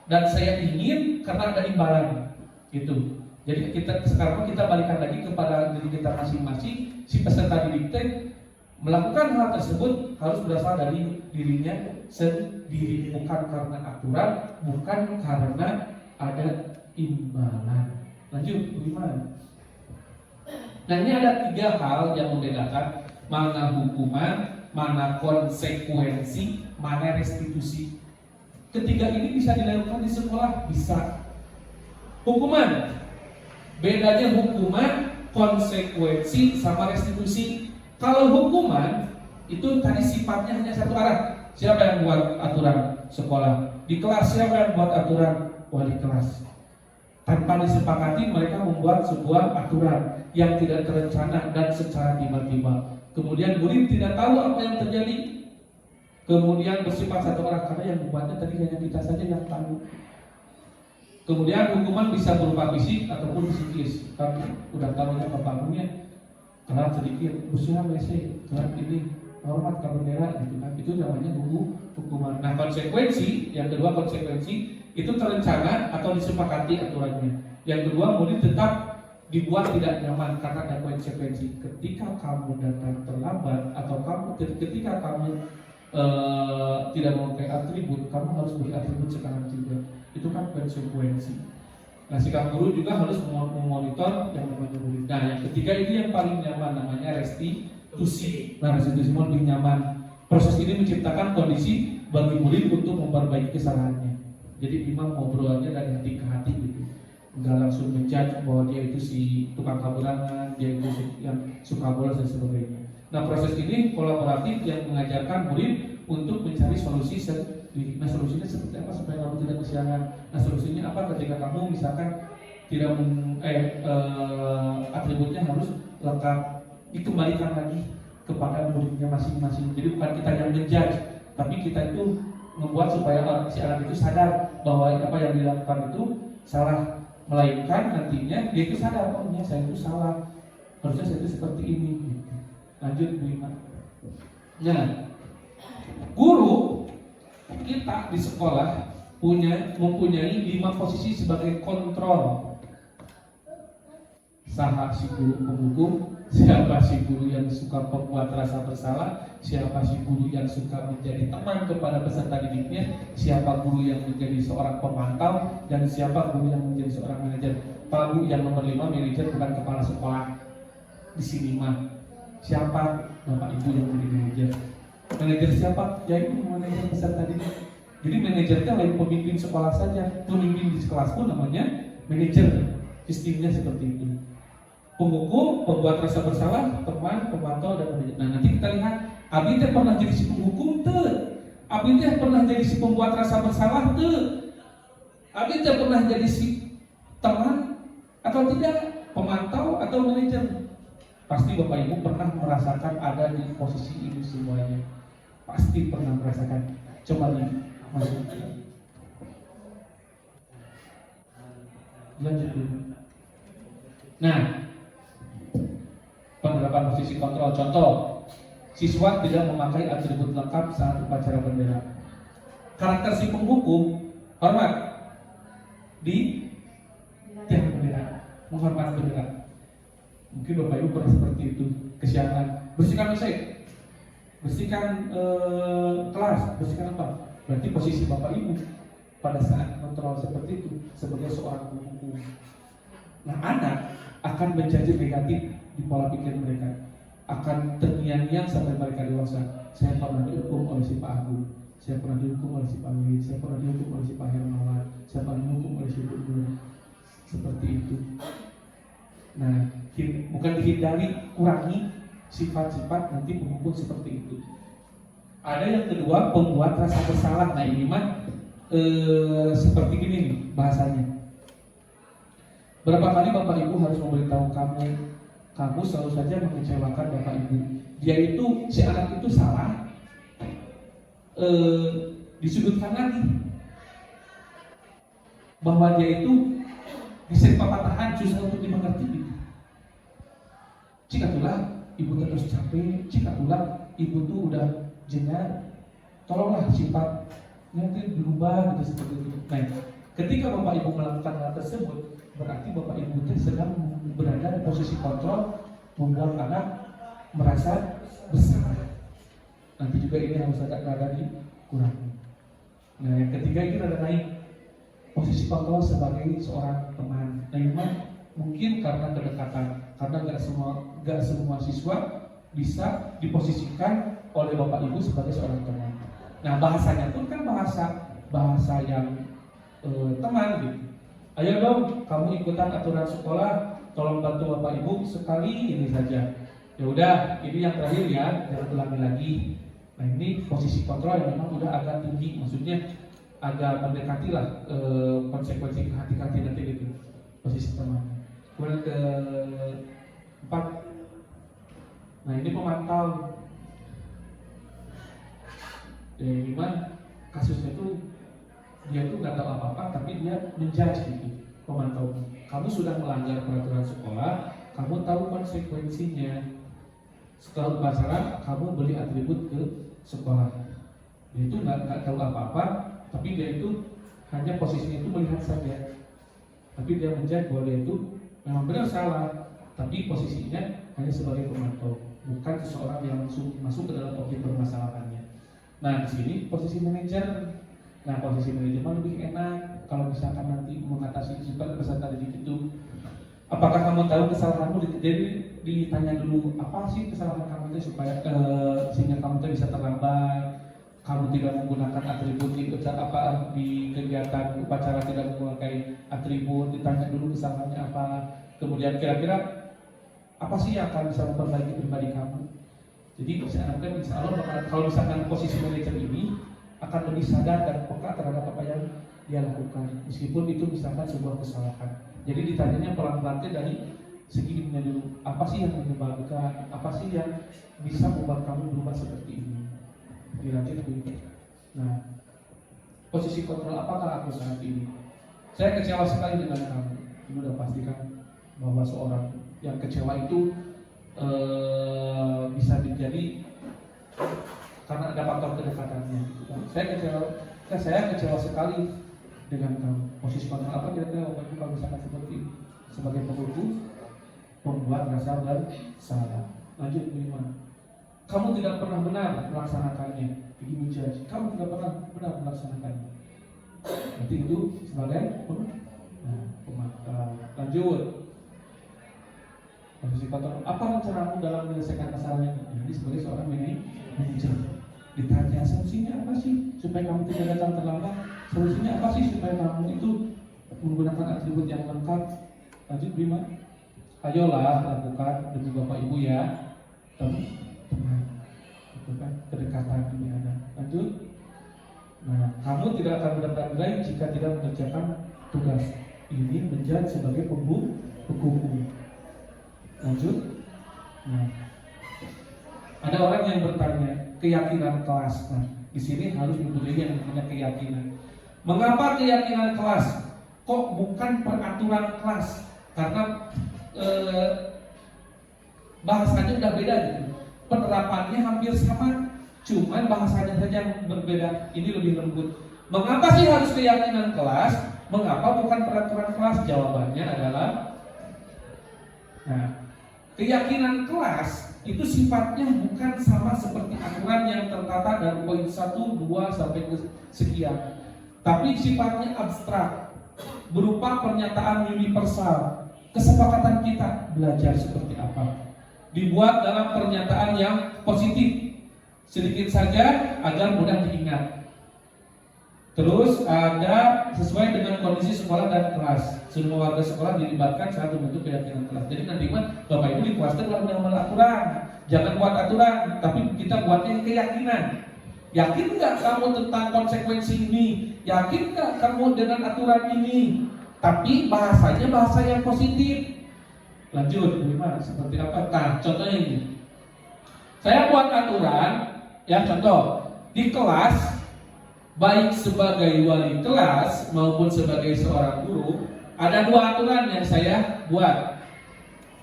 dan saya ingin karena ada imbalan gitu. Jadi sekarang kita balikan lagi kepada diri kita masing-masing. Si peserta didik teh melakukan hal tersebut harus berasal dari dirinya sendiri, bukan karena aturan, bukan karena ada imbalan. Lanjut, bagaimana? Nah ini ada 3 hal yang membedakan mana hukuman, mana konsekuensi, mana restitusi. Ketiga ini bisa dilakukan di sekolah, bisa. Hukuman, bedanya hukuman, konsekuensi, sama restitusi. Kalau hukuman itu tadi sifatnya hanya satu arah. Siapa yang buat aturan sekolah? Di kelas siapa yang buat aturan? Wali kelas. Tanpa disepakati mereka membuat sebuah aturan yang tidak terencana dan secara tiba-tiba. Kemudian murid tidak tahu apa yang terjadi. Kemudian bersifat satu arah karena yang membuatnya tadi hanya kita saja yang tahu. Kemudian hukuman bisa berupa fisik ataupun psikis. Kan udah tahu ya bapaknya telat sedikit, usia WC, telat ini, hormat ke bendera gitu kan. Itu namanya hukuman. Nah konsekuensi, yang kedua konsekuensi itu terencana atau disepakati aturannya. Yang kedua murid tetap dibuat tidak nyaman karena ada konsekuensi. Ketika kamu datang terlambat atau ketika kamu tidak memakai atribut, kamu harus beri atribut sekarang juga. Itu kan konsekuensi. Nah sikap guru juga harus memonitor yang namanya murid. Nah yang ketiga ini yang paling nyaman namanya restitusi. Nah restitusi lebih nyaman. Proses ini menciptakan kondisi bagi murid untuk memperbaiki kesalahannya. Jadi imam ngobrolnya dari hati ke hati gitu. Enggak langsung menjudge bahwa dia itu si tukang kaburangan, dia itu yang suka bolos dan sebagainya. Nah proses ini kolaboratif yang mengajarkan murid untuk mencari solusi sendiri. Nah solusinya seperti apa supaya kamu tidak kesiangan? Nah solusinya apa ketika kamu misalkan tidak atributnya harus lengkap, dikembalikan lagi kepada muridnya masing-masing. Jadi bukan kita yang menjudge, tapi kita itu membuat supaya si anak itu sadar bahwa apa yang dilakukan itu salah, melainkan nantinya dia itu sadar, oh ya saya itu salah, harusnya saya itu seperti ini. Lanjut Bu Ima. Nah, guru kita di sekolah mempunyai 5 posisi sebagai kontrol. Saha si guru penghukum, siapa si guru yang suka membuat rasa bersalah, siapa si guru yang suka menjadi teman kepada peserta didiknya, siapa guru yang menjadi seorang pemantau, dan siapa guru yang menjadi seorang manajer. Pak Bu, yang nomor 5 manajer bukan kepala sekolah di sini mah. Siapa Bapak Ibu yang menjadi manajer? Manajer siapa? Yaitu manajer peserta didik. Jadi manajernya lain pemimpin sekolah saja, pemimpin di kelas pun namanya manajer. Sistemnya seperti itu. Penghukum, pembuat rasa bersalah, teman, pemantau, dan manajer. Nah, nanti kita lihat, Abi teh pernah jadi si penghukum tuh, Abi teh pernah jadi si pembuat rasa bersalah tuh, Abi teh pernah jadi si teman atau tidak, pemantau atau manajer. Pasti Bapak Ibu pernah merasakan ada di posisi ini semuanya. Pasti pernah merasakan. Coba nih, masuk. Lanjut dulu. Nah, penerapan posisi kontrol. Contoh, siswa tidak memakai atribut lengkap saat upacara bendera. Karakter si penghukum, hormat di tiang bendera, menghormat bendera. Mungkin Bapak Ibu pernah seperti itu. Kesiangan, bersihkan WC, bersihkan kelas, bersihkan apa? Berarti posisi Bapak Ibu pada saat kontrol seperti itu sebagai seorang penghukum. Nah, anak akan menjadi negatif di pola pikir mereka, akan terngiang-ngiang sampai mereka dewasa. Saya pernah dihukum oleh si Pak Agung, saya pernah dihukum oleh si Pak Wid, saya pernah dihukum oleh si Pak Hermawan, saya pernah dihukum oleh si Bu Nur. Seperti itu. Nah, bukan dihindari, kurangi sifat-sifat nanti penghukum seperti itu. Ada yang kedua, pembuat rasa bersalah. Nah, ini mah seperti gini nih bahasanya. Berapa kali Bapak Ibu harus memberitahu kamu selalu saja mengecewakan Bapak Ibu. Dia itu, si anak itu salah, disudutkan lagi, bahwa dia itu bisa papatahan, susah untuk dimengerti. Jika tulah ibu terus capek, jika tulah ibu tuh udah jenuh, tolonglah sifatnya itu berubah gitu seperti itu. Nah, ketika Bapak Ibu melakukan hal tersebut, berarti Bapak Ibu itu sedang berada di posisi kontrol, membuat anak merasa bersalah. Nanti juga ini harus ada dikurangi. Nah, yang ketiga itu ada naik posisi kontrol sebagai seorang teman. Nah, memang mungkin karena kedekatan, karena nggak semua siswa bisa diposisikan oleh Bapak Ibu sebagai seorang teman. Nah, bahasanya pun kan bahasa yang teman gitu. Ayo dong, kamu ikutan aturan sekolah, tolong bantu Bapak Ibu sekali ini saja. Ya udah, ini yang terakhir ya, jangan ulangi lagi. Nah, ini posisi kontrol yang memang udah agak tinggi, maksudnya agak mendekati lah konsekuensi hati-hati nanti gitu. Posisi teman. Kemudian keempat, nah ini pemantau. Yang lima, kasusnya tuh dia tuh nggak tahu apa-apa, tapi dia menjudge gitu, pemantau. Kamu sudah melanggar peraturan sekolah, kamu tahu konsekuensinya. Setelah upacara, kamu beli atribut ke sekolah. Dia itu nggak tahu apa-apa, tapi dia itu hanya posisinya itu melihat saja. Tapi dia menjudge bahwa dia itu memang benar salah, tapi posisinya hanya sebagai pemantau, bukan seseorang yang langsung masuk ke dalam objek permasalahannya. Nah, di sini posisi manajer. Nah, posisi manajemen lebih enak kalau misalkan nanti mengatasi sifat peserta didik itu. Apakah kamu tahu kesalahanmu? Jadi ditanya dulu, apa sih kesalahan kamu itu supaya sehingga kamu bisa terlambat, kamu tidak menggunakan atribut di kegiatan upacara, tidak memakai atribut. Ditanya dulu kesalahannya apa, kemudian kira-kira apa sih yang akan bisa memperbaiki pribadi kamu. Jadi saya harapkan insya Allah kalau misalkan posisi manajer ini akan lebih sadar dan peka terhadap apa yang dia lakukan, meskipun itu misalkan sebuah kesalahan. Jadi ditanyanya pelan-pelan dari segi ini dulu, apa sih yang menyebabkan, apa sih yang bisa membuat kamu berubah seperti ini. Dilanjut begitu. Nah, posisi kontrol apakah aku saat ini? Saya kecewa sekali dengan kamu. Ini udah pastikan bahwa seorang yang kecewa itu bisa menjadi karena ada faktor kedekatannya. Saya kecewa sekali dengan kamu. Posisi kontrol apa kira-kira waktu itu kalau misalkan seperti sebagai pengurus? membuat rasa bersalah. Lanjut 5. Kamu tidak pernah benar melaksanakannya. Begini menjudge. Kamu tidak pernah benar melaksanakannya. Nanti itu sebagai lanjut. Posisi kotor. Apa rencanamu dalam menyelesaikan masalah ini? Jadi sebagai seorang manajer ditanya solusinya apa sih supaya kamu tidak datang terlambat? Solusinya apa sih supaya kamu itu menggunakan atribut yang lengkap? Lanjut 5. Ayolah lakukan demi Bapak Ibu ya. Teman, itu kan kedekatan ini ada. Lanjut. Nah, kamu tidak akan mendapat nilai jika tidak mengerjakan tugas. Ini menjadi sebagai pembuku. Lanjut. Nah, ada orang yang bertanya keyakinan kelas. Nah, di sini harus mempunyai yang namanya keyakinan. Mengapa keyakinan kelas? Kok bukan peraturan kelas? Karena bahasanya udah beda gitu. Penerapannya hampir sama, cuman bahasanya saja yang berbeda. Ini lebih lembut. Mengapa sih harus keyakinan kelas? Mengapa bukan peraturan kelas? Jawabannya adalah, nah, keyakinan kelas itu sifatnya bukan sama seperti aturan yang tertata dari poin 1, 2 sampai ke sekian, tapi sifatnya abstrak, berupa pernyataan universal. Kesepakatan kita belajar seperti apa, dibuat dalam pernyataan yang positif, sedikit saja agar mudah diingat. Terus ada sesuai dengan kondisi sekolah dan kelas. Semua warga sekolah dilibatkan saat membentuk keyakinan kelas. Jadi nanti Bapak Ibu di kelas itu harus membuat aturan. Jangan buat aturan, tapi kita buatnya keyakinan. Yakin nggak kamu tentang konsekuensi ini? Yakin nggak kamu dengan aturan ini? Tapi bahasanya bahasa yang positif. Lanjut, gimana? Seperti apa? Nah, contohnya ini. Saya buat aturan, ya contoh di kelas, baik sebagai wali kelas maupun sebagai seorang guru, ada 2 aturan yang saya buat.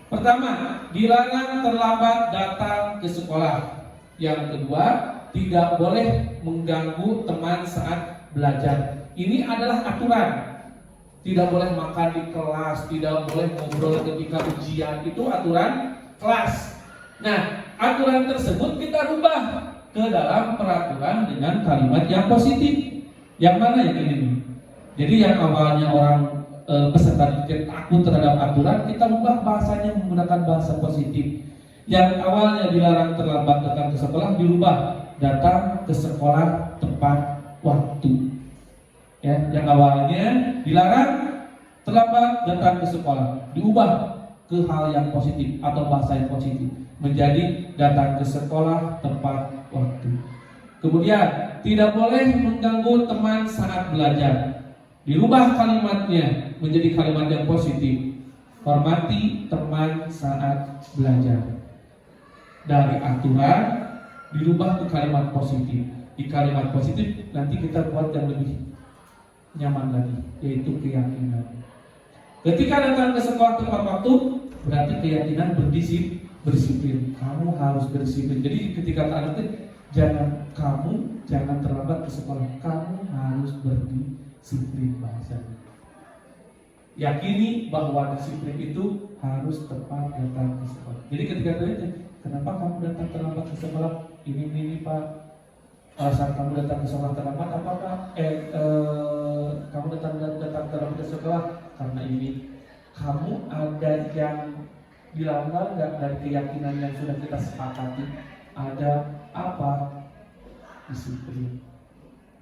Pertama, dilarang terlambat datang ke sekolah. Yang kedua, tidak boleh mengganggu teman saat belajar. Ini adalah aturan. Tidak boleh makan di kelas, tidak boleh ngobrol ketika ujian, itu aturan kelas. Nah, aturan tersebut kita rubah ke dalam peraturan dengan kalimat yang positif. Yang mana yang ini? Jadi yang awalnya orang peserta didik takut terhadap aturan, kita ubah bahasanya menggunakan bahasa positif. Yang awalnya dilarang terlambat datang ke sekolah, dirubah datang ke sekolah tepat waktu. Ya, yang awalnya dilarang terlambat datang ke sekolah, diubah ke hal yang positif atau bahasa yang positif, menjadi datang ke sekolah tepat waktu. Kemudian tidak boleh mengganggu teman saat belajar, dirubah kalimatnya menjadi kalimat yang positif, hormati teman saat belajar. Dari aturan dirubah ke kalimat positif. Di kalimat positif nanti kita buat yang lebih nyaman lagi, yaitu keyakinan. Ketika datang ke sekolah tepat waktu, berarti keyakinan berdisiplin. Kamu harus berdisiplin. Jadi ketika anak kamu jangan terlambat ke sekolah. Kamu harus berdisiplin bahasanya. Yakini bahwa disiplin itu harus tepat datang ke sekolah. Jadi ketika ditanya, kenapa kamu datang terlambat ke sekolah? Ini Pak. Alasan kamu datang ke sekolah terlambat apakah kamu datang terlambat ke sekolah karena ini. Kamu ada yang dilanggar nggak dari keyakinan yang sudah kita sepakati? Ada apa? Disiplin.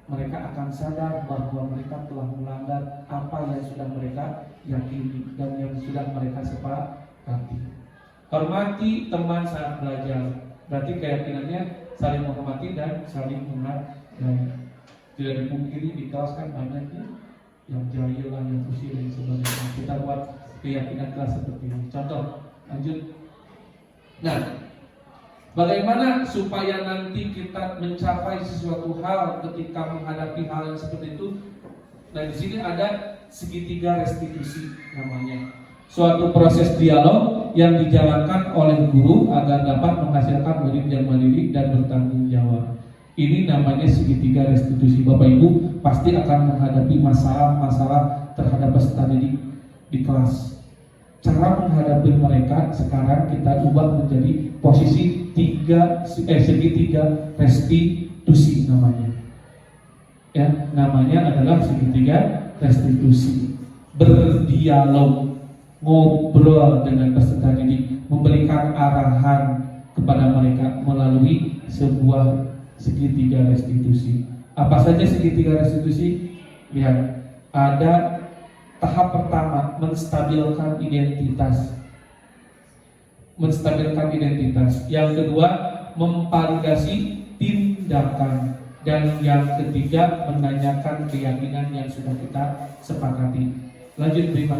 Mereka akan sadar bahwa mereka telah melanggar apa yang sudah mereka yakini dan yang sudah mereka sepakati. Hormati teman saat belajar. Berarti keyakinannya saling menghormati dan saling menghargai. Tidak dipungkiri di kelas kan banyaknya yang jahil lah, yang usil dan sebagainya. Kita buat keyakinan kelas seperti ini. Contoh, lanjut. Nah, bagaimana supaya nanti kita mencapai sesuatu hal ketika menghadapi hal yang seperti itu? Nah, di sini ada segitiga restitusi namanya. Suatu proses dialog yang dijalankan oleh guru agar dapat menghasilkan murid yang mandiri dan bertanggung jawab. Ini namanya segitiga restitusi. Bapak Ibu pasti akan menghadapi masalah-masalah terhadap peserta didik di kelas. cara menghadapi mereka sekarang kita ubah menjadi posisi segitiga restitusi namanya. Ya, namanya adalah segitiga restitusi. Berdialog, ngobrol dengan peserta didik, memberikan arahan kepada mereka melalui sebuah segitiga restitusi. Apa saja segitiga restitusi? Lihat, ada tahap pertama, menstabilkan identitas. Yang kedua, memvalidasi tindakan. Dan yang ketiga, menanyakan keyakinan yang sudah kita sepakati. Lanjut Prima.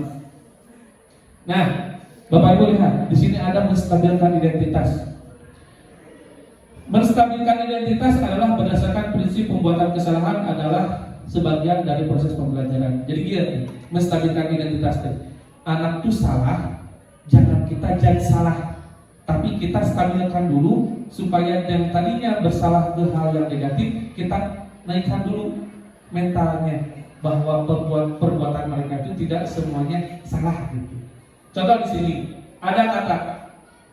Nah, Bapak Ibu lihat, di sini ada menstabilkan identitas. Menstabilkan identitas adalah berdasarkan prinsip pembuatan kesalahan adalah sebagian dari proses pembelajaran. Jadi gini, menstabilkan identitas. Anak itu salah, jangan kita jadi salah, tapi kita stabilkan dulu supaya yang tadinya bersalah ke hal yang negatif, kita naikkan dulu mentalnya bahwa perbuatan mereka itu tidak semuanya salah gitu. Contoh di sini ada kata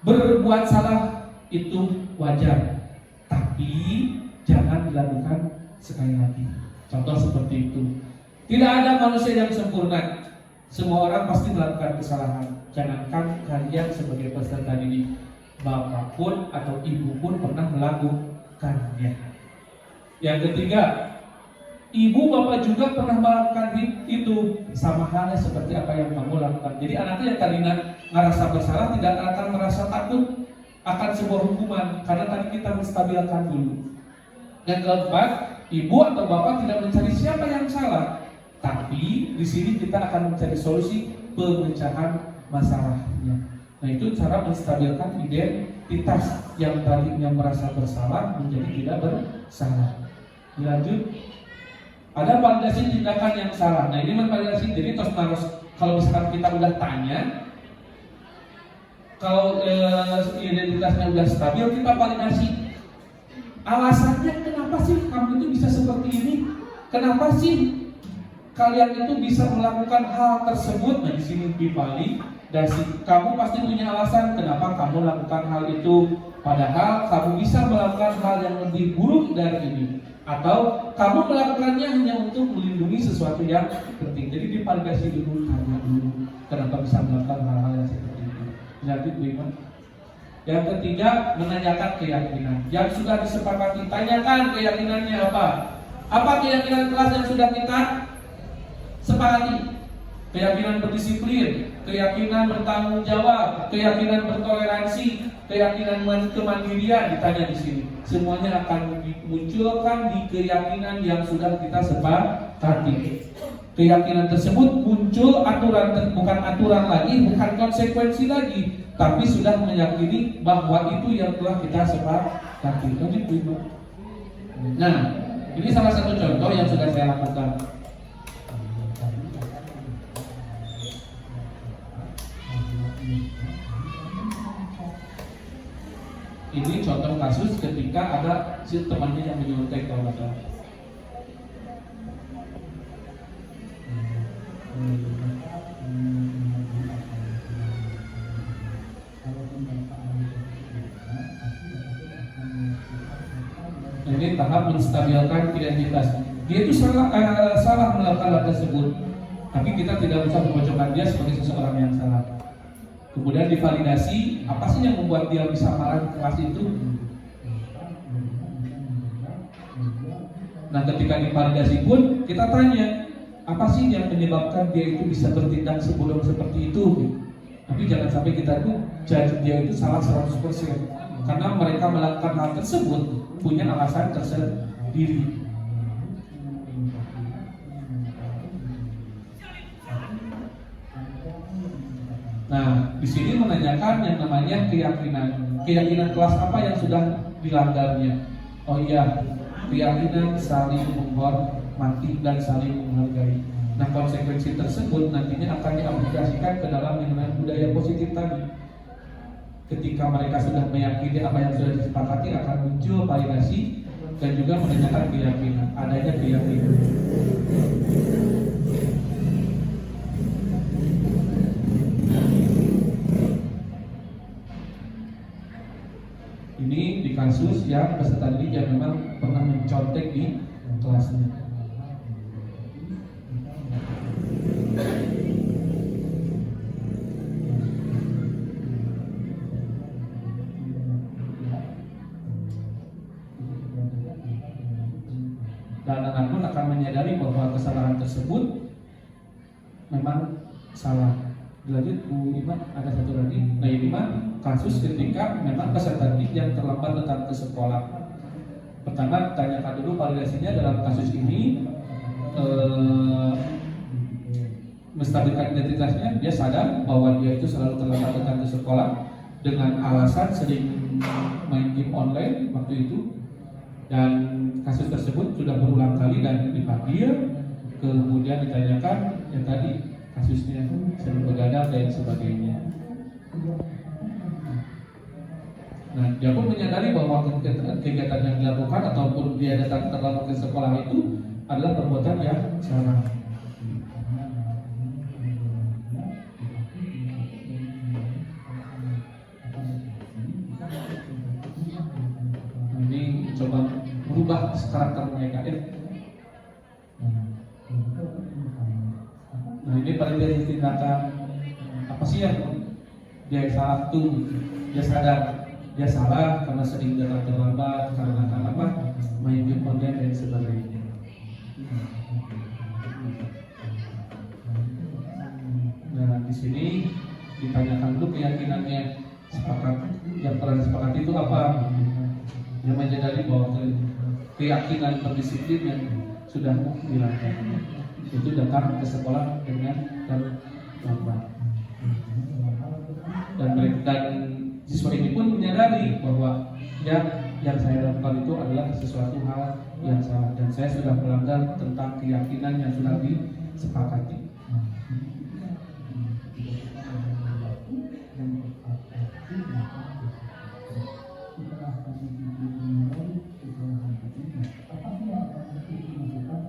berbuat salah itu wajar, tapi jangan dilakukan sekali lagi. Contoh seperti itu. Tidak ada manusia yang sempurna. Semua orang pasti melakukan kesalahan. Jangankan kalian sebagai peserta didik, bapak pun atau ibu pun pernah melakukannya. Yang ketiga, ibu bapak juga pernah melakukan itu, sama halnya seperti apa yang kamu lakukan. Jadi anaknya yang tadinya merasa bersalah tidak akan merasa takut akan sebuah hukuman karena tadi kita menstabilkan dulu. Yang keempat, ibu atau bapak tidak mencari siapa yang salah, tapi di sini kita akan mencari solusi pemecahan masalahnya. Nah, itu cara menstabilkan identitas yang tadinya merasa bersalah menjadi tidak bersalah. Lanjut, ada validasi tindakan yang salah. Nah, ini validasi. Jadi terus kalau misalkan kita udah tanya, kalau identitasnya udah stabil, kita validasi. Alasannya kenapa sih kamu itu bisa seperti ini? Kenapa sih kalian itu bisa melakukan hal tersebut? Nah, di sini divalidasi. Kamu pasti punya alasan kenapa kamu lakukan hal itu. Padahal kamu bisa melakukan hal yang lebih buruk dari ini. Atau kamu melakukannya hanya untuk melindungi sesuatu yang penting. Jadi divalidasi dulu, tanya dulu kenapa bisa melakukan hal-hal yang seperti itu. Lanjut, Bima. Yang ketiga, menanyakan keyakinan. Yang sudah disepakati, tanyakan keyakinannya apa. Apa keyakinan kelas yang sudah kita sepakati? Keyakinan berdisiplin, keyakinan bertanggung jawab, keyakinan bertoleransi, keyakinan kemandirian, ditanya di sini. Semuanya akan dimunculkan di keyakinan yang sudah kita sepakati. Keyakinan tersebut muncul bukan aturan lagi, bukan konsekuensi lagi, tapi sudah meyakini bahwa itu yang telah kita sepakati. Nah, ini salah satu contoh yang sudah saya lakukan. Ini contoh kasus ketika ada si temannya yang menyontek kalau nggak salah. Ini tahap menstabilkan identitas. Dia itu salah melakukan hal tersebut, tapi kita tidak bisa memojokkan dia sebagai seseorang yang salah. Kemudian divalidasi, apa sih yang membuat dia bisa marah di kelas itu? Nah, ketika divalidasi pun kita tanya, apa sih yang menyebabkan dia itu bisa bertindak sebodoh seperti itu? Tapi jangan sampai kita tuh judge dia itu salah 100%, karena mereka melakukan hal tersebut punya alasan tersendiri. Nah, di sini menanyakan yang namanya keyakinan kelas apa yang sudah dilanggarnya. Oh iya, keyakinan saling menghormati dan saling menghargai. Nah, konsekuensi tersebut nantinya akan diaplikasikan ke dalam yang namanya budaya positif tadi. Ketika mereka sudah meyakini apa yang sudah disepakati, akan muncul validasi dan juga menanyakan keyakinan, adanya keyakinan. kasus yang peserta didik yang memang pernah mencontek di kelasnya. Dan anak pun akan menyadari bahwa kesalahan tersebut memang salah. Lanjut Bu Iman, ada satu lagi. Nah ini mah kasus ketika memang peserta didik yang terlambat datang ke sekolah. Pertama tanyakan dulu validasinya dalam kasus ini, menstabilkan identitasnya. Dia sadar bahwa dia itu selalu terlambat datang ke sekolah dengan alasan sering main game online waktu itu. Dan kasus tersebut sudah berulang kali dan dipanggil, kemudian ditanyakan yang tadi kasusnya sering begadang dan sebagainya. Nah, dia pun menyadari bahwa kegiatan yang dilakukan ataupun dia datang terlambat ke sekolah itu adalah perbuatan yang salah. Coba merubah karakter mereka ya. Nah ini pada dari tindakan apa sih yang dia salah tuh, dia sadar dia salah karena sering datang terlambat, karena apa main game online dan sebagainya. Nah di sini ditanyakan dulu keyakinannya, yang pernah disepakati itu apa. Yang menyadari bahwa keyakinan berdisiplin yang sudah dilanggar itu datang ke sekolah dengan terlambat. Dan siswa ini pun menyadari bahwa yang saya lakukan itu adalah sesuatu hal yang salah dan saya sudah melanggar tentang keyakinan yang sudah disepakati.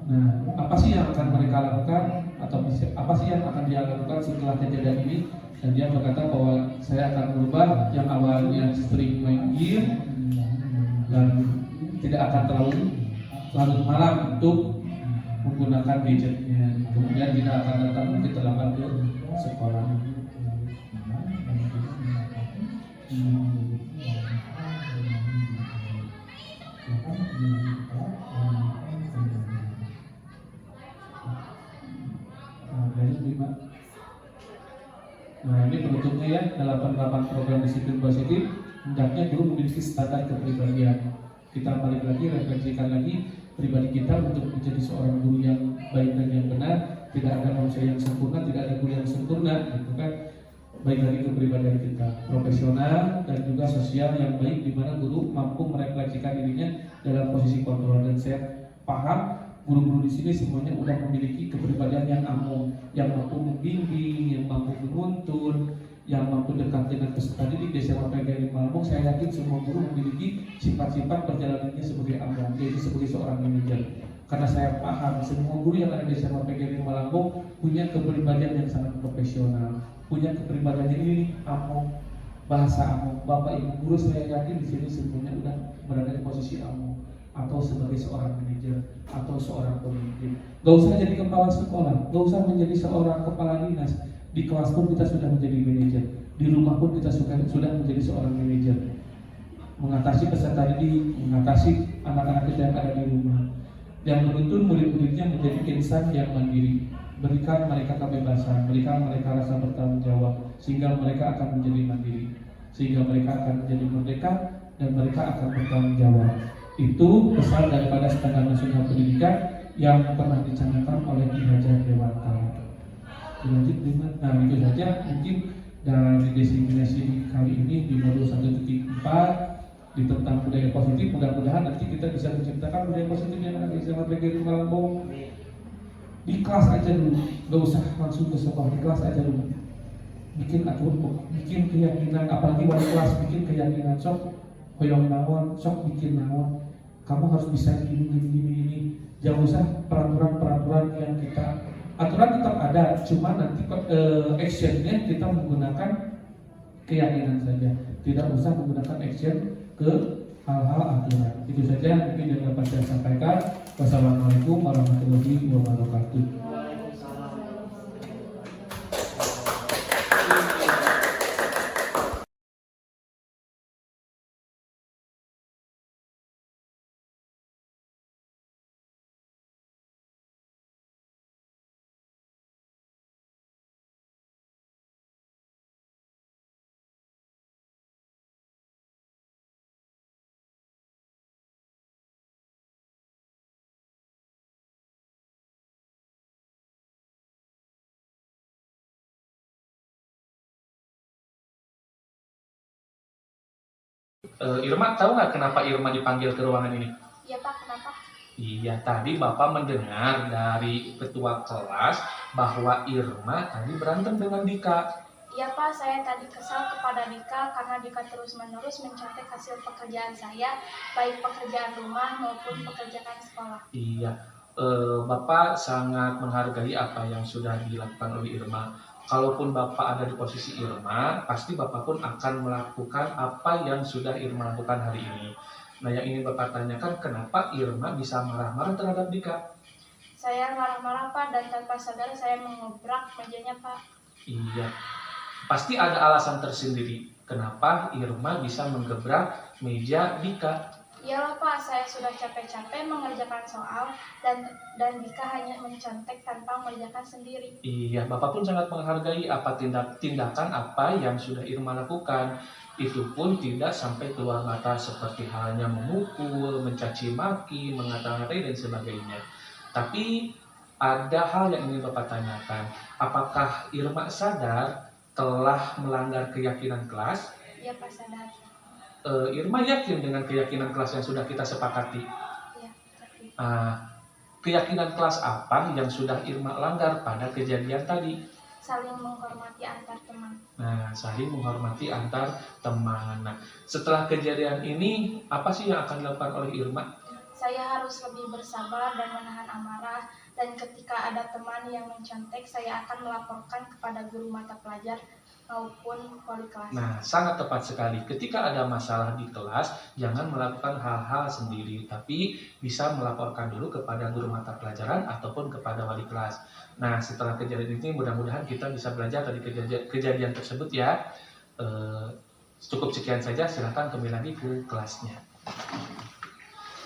Nah, apa sih yang akan mereka lakukan atau apa sih yang akan dia lakukan setelah kejadian ini? Dan dia berkata bahwa saya akan berubah yang awalnya sering main game dan tidak akan terlalu larut malam untuk menggunakan gadgetnya. Kemudian tidak akan datang mungkin terlambat ke sekolah. Nah ini penutupnya ya, dalam penerapan program disiplin positif hendaknya guru memiliki standar kepribadian. Kita balik lagi, refleksikan lagi pribadi kita untuk menjadi seorang guru yang baik dan yang benar. Tidak ada manusia yang sempurna, tidak ada guru yang sempurna, gitu kan? Baik lagi kepribadian kita, profesional dan juga sosial yang baik, di mana guru mampu merefleksikan dirinya dalam posisi kontrol. Dan saya paham guru-guru di sini semuanya sudah memiliki kepribadian yang ampuh, yang mampu membimbing, yang mampu menuntun, yang mampu dekat dengan peserta didik di SMA PGRI Malambung. Saya yakin semua guru memiliki sifat-sifat perjalanannya sebagai ampuh, yaitu sebagai seorang manajer. Karena saya paham semua guru yang ada di SMA PGRI Malambung punya kepribadian yang sangat profesional, punya kepribadian ini ampuh, bahasa ampuh. Bapak Ibu guru saya yakin di sini semuanya sudah berada di posisi ampuh, atau sebagai seorang manajer atau seorang pemimpin. Gak usah jadi kepala sekolah, gak usah menjadi seorang kepala dinas. Di kelas pun kita sudah menjadi manajer, di rumah pun kita sudah menjadi seorang manajer. Mengatasi peserta didik, mengatasi anak-anak kita yang ada di rumah, yang menuntun murid-muridnya menjadi insan yang mandiri. Berikan mereka kebebasan, berikan mereka rasa bertanggung jawab, sehingga mereka akan menjadi mandiri, sehingga mereka akan menjadi merdeka dan mereka akan bertanggung jawab. Itu pesan daripada Standar Nasional Pendidikan yang pernah dicanangkan oleh Ki Hajar Dewantara. Lanjut, nah itu saja mungkin dari diseminasi kali ini di modul 1.4 di tentang budaya positif. Mudah-mudahan nanti kita bisa menciptakan budaya positif yang ada di SMA PGRI Malambung di kelas aja dulu, gak usah langsung ke sekolah, di kelas aja dulu. Bikin aturan, bikin keyakinan, apalagi wali kelas bikin keyakinan, sok hoyong nawon, sok bikin nawon. Kamu harus bisa gini. Jangan usah peraturan-peraturan yang kita, aturan tetap ada, cuma nanti actionnya kita menggunakan keyakinan saja. Tidak usah menggunakan action ke hal-hal aturan. Itu saja mungkin yang dapat saya sampaikan. Wassalamualaikum warahmatullahi wabarakatuh. Irma, tahu nggak kenapa Irma dipanggil ke ruangan ini? Iya Pak, kenapa? Iya, tadi Bapak mendengar dari ketua kelas bahwa Irma tadi berantem dengan Dika. Iya Pak, saya tadi kesal kepada Dika karena Dika terus-menerus mencontek hasil pekerjaan saya, baik pekerjaan rumah maupun pekerjaan sekolah. Iya, Bapak sangat menghargai apa yang sudah dilakukan oleh Irma. Kalaupun Bapak ada di posisi Irma, pasti Bapak pun akan melakukan apa yang sudah Irma lakukan hari ini. Nah, yang ingin Bapak tanyakan, kenapa Irma bisa marah-marah terhadap Dika? Saya marah-marah Pak dan tanpa sadar saya mengobrak mejanya Pak. Iya, pasti ada alasan tersendiri kenapa Irma bisa menggebrak meja Dika. Iyalah Pak, saya sudah capek-capek mengerjakan soal dan Dika hanya mencontek tanpa mengerjakan sendiri. Iya, Bapak pun sangat menghargai apa tindakan apa yang sudah Irma lakukan. Itu pun tidak sampai keluar mata seperti halnya memukul, mencaci maki, mengata-ngatai dan sebagainya. Tapi ada hal yang ingin Bapak tanyakan. Apakah Irma sadar telah melanggar keyakinan kelas? Iya Pak, sadar. Irma yakin dengan keyakinan kelas yang sudah kita sepakati. Iya, tapi Keyakinan kelas apa yang sudah Irma langgar pada kejadian tadi? saling menghormati antar teman. Nah, saling menghormati antar teman. Nah, setelah kejadian ini, apa sih yang akan dilakukan oleh Irma? Saya harus lebih bersabar dan menahan amarah, dan ketika ada teman yang mencontek, saya akan melaporkan kepada guru mata pelajar maupun wali kelas. Nah, sangat tepat sekali. Ketika ada masalah di kelas, jangan melakukan hal-hal sendiri, tapi bisa melaporkan dulu kepada guru mata pelajaran ataupun kepada wali kelas. Nah, setelah kejadian ini, mudah-mudahan kita bisa belajar dari kejadian tersebut ya. Cukup sekian saja, silakan kembali lagi ke kelasnya.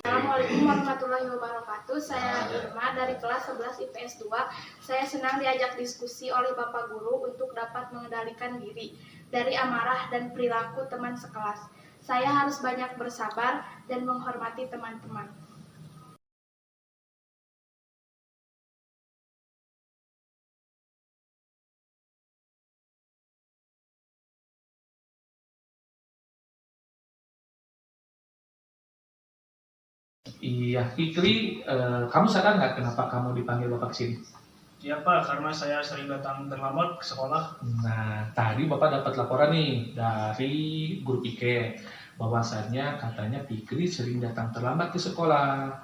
Assalamualaikum warahmatullahi wabarakatuh. Saya Irma dari kelas 11 IPS 2. Saya senang diajak diskusi oleh Bapak Guru untuk dapat mengendalikan diri dari amarah dan perilaku teman sekelas. Saya harus banyak bersabar dan menghormati teman-teman. Iya, Fikri, kamu sadar nggak kenapa kamu dipanggil Bapak ke sini? Iya Pak, karena saya sering datang terlambat ke sekolah. Nah, tadi Bapak dapat laporan nih dari guru Pike, bahwasannya katanya Fikri sering datang terlambat ke sekolah.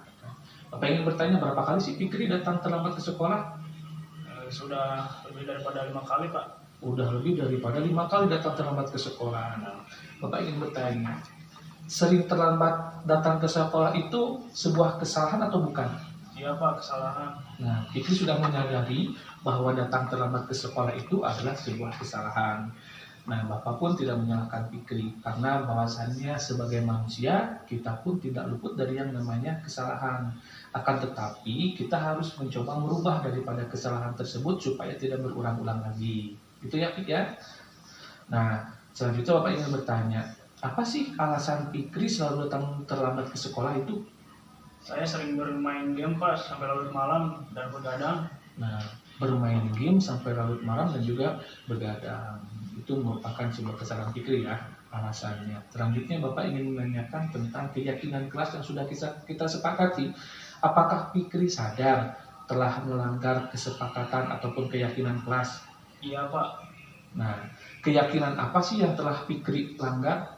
Bapak ingin bertanya berapa kali sih Fikri datang terlambat ke sekolah? Sudah lebih daripada 5 kali Pak. Udah lebih daripada 5 kali datang terlambat ke sekolah. Nah, Bapak ingin bertanya, sering terlambat datang ke sekolah itu sebuah kesalahan atau bukan? Iya Pak, kesalahan. Nah, Fikri sudah menyadari bahwa datang terlambat ke sekolah itu adalah sebuah kesalahan. Nah, Bapak pun tidak menyalahkan Fikri, karena bahwasannya sebagai manusia, kita pun tidak luput dari yang namanya kesalahan. Akan tetapi, kita harus mencoba merubah daripada kesalahan tersebut supaya tidak berulang-ulang lagi. Itu ya, Fik ya? Nah, selanjutnya Bapak ingin bertanya, apa sih alasan Fikri selalu datang terlambat ke sekolah itu? Saya sering bermain game Pak sampai larut malam dan begadang. Nah, bermain game sampai larut malam dan juga begadang. Itu merupakan sebuah kesalahan Fikri ya, alasannya. Selanjutnya Bapak ingin menanyakan tentang keyakinan kelas yang sudah kita sepakati. Apakah Fikri sadar telah melanggar kesepakatan ataupun keyakinan kelas? Iya Pak, Nah, keyakinan apa sih yang telah Fikri langgar?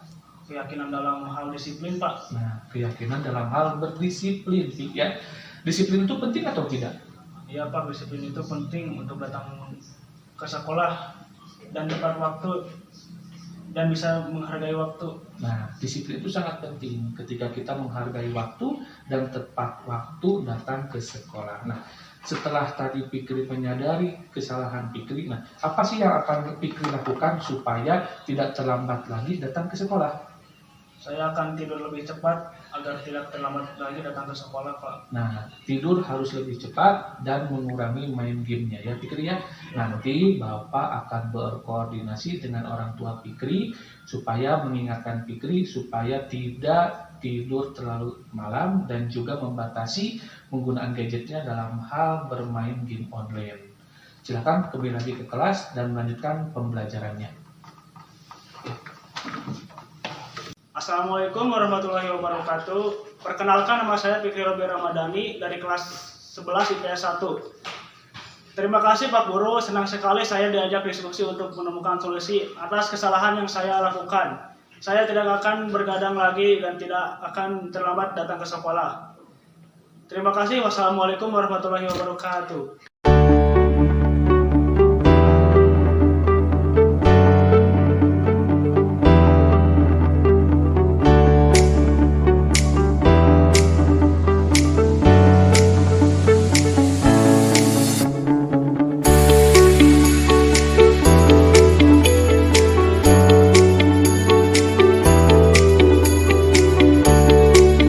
keyakinan dalam hal disiplin Pak. Nah, keyakinan dalam hal berdisiplin, Fik, ya. Disiplin itu penting atau tidak? Iya Pak, disiplin itu penting untuk datang ke sekolah dan tepat waktu. dan bisa menghargai waktu. Nah, disiplin itu sangat penting ketika kita menghargai waktu dan tepat waktu datang ke sekolah. Nah, setelah tadi Fikri menyadari kesalahan Fikri, nah apa sih yang akan Fikri lakukan supaya tidak terlambat lagi datang ke sekolah? Saya akan tidur lebih cepat agar tidak terlambat lagi datang ke sekolah, Pak. Nah, tidur harus lebih cepat dan mengurangi main gamenya ya Fikri ya. Nanti Bapak akan berkoordinasi dengan orang tua Fikri supaya mengingatkan Fikri supaya tidak tidur terlalu malam dan juga membatasi penggunaan gadgetnya dalam hal bermain game online. Silakan kembali lagi ke kelas dan melanjutkan pembelajarannya. Assalamualaikum warahmatullahi wabarakatuh. Perkenalkan, nama saya Fikri Robi Ramadhani dari kelas 11 IPS 1. Terima kasih Pak Guru, senang sekali saya diajak diskusi untuk menemukan solusi atas kesalahan yang saya lakukan. Saya tidak akan bergadang lagi dan tidak akan terlambat datang ke sekolah. Terima kasih. Wassalamualaikum warahmatullahi wabarakatuh.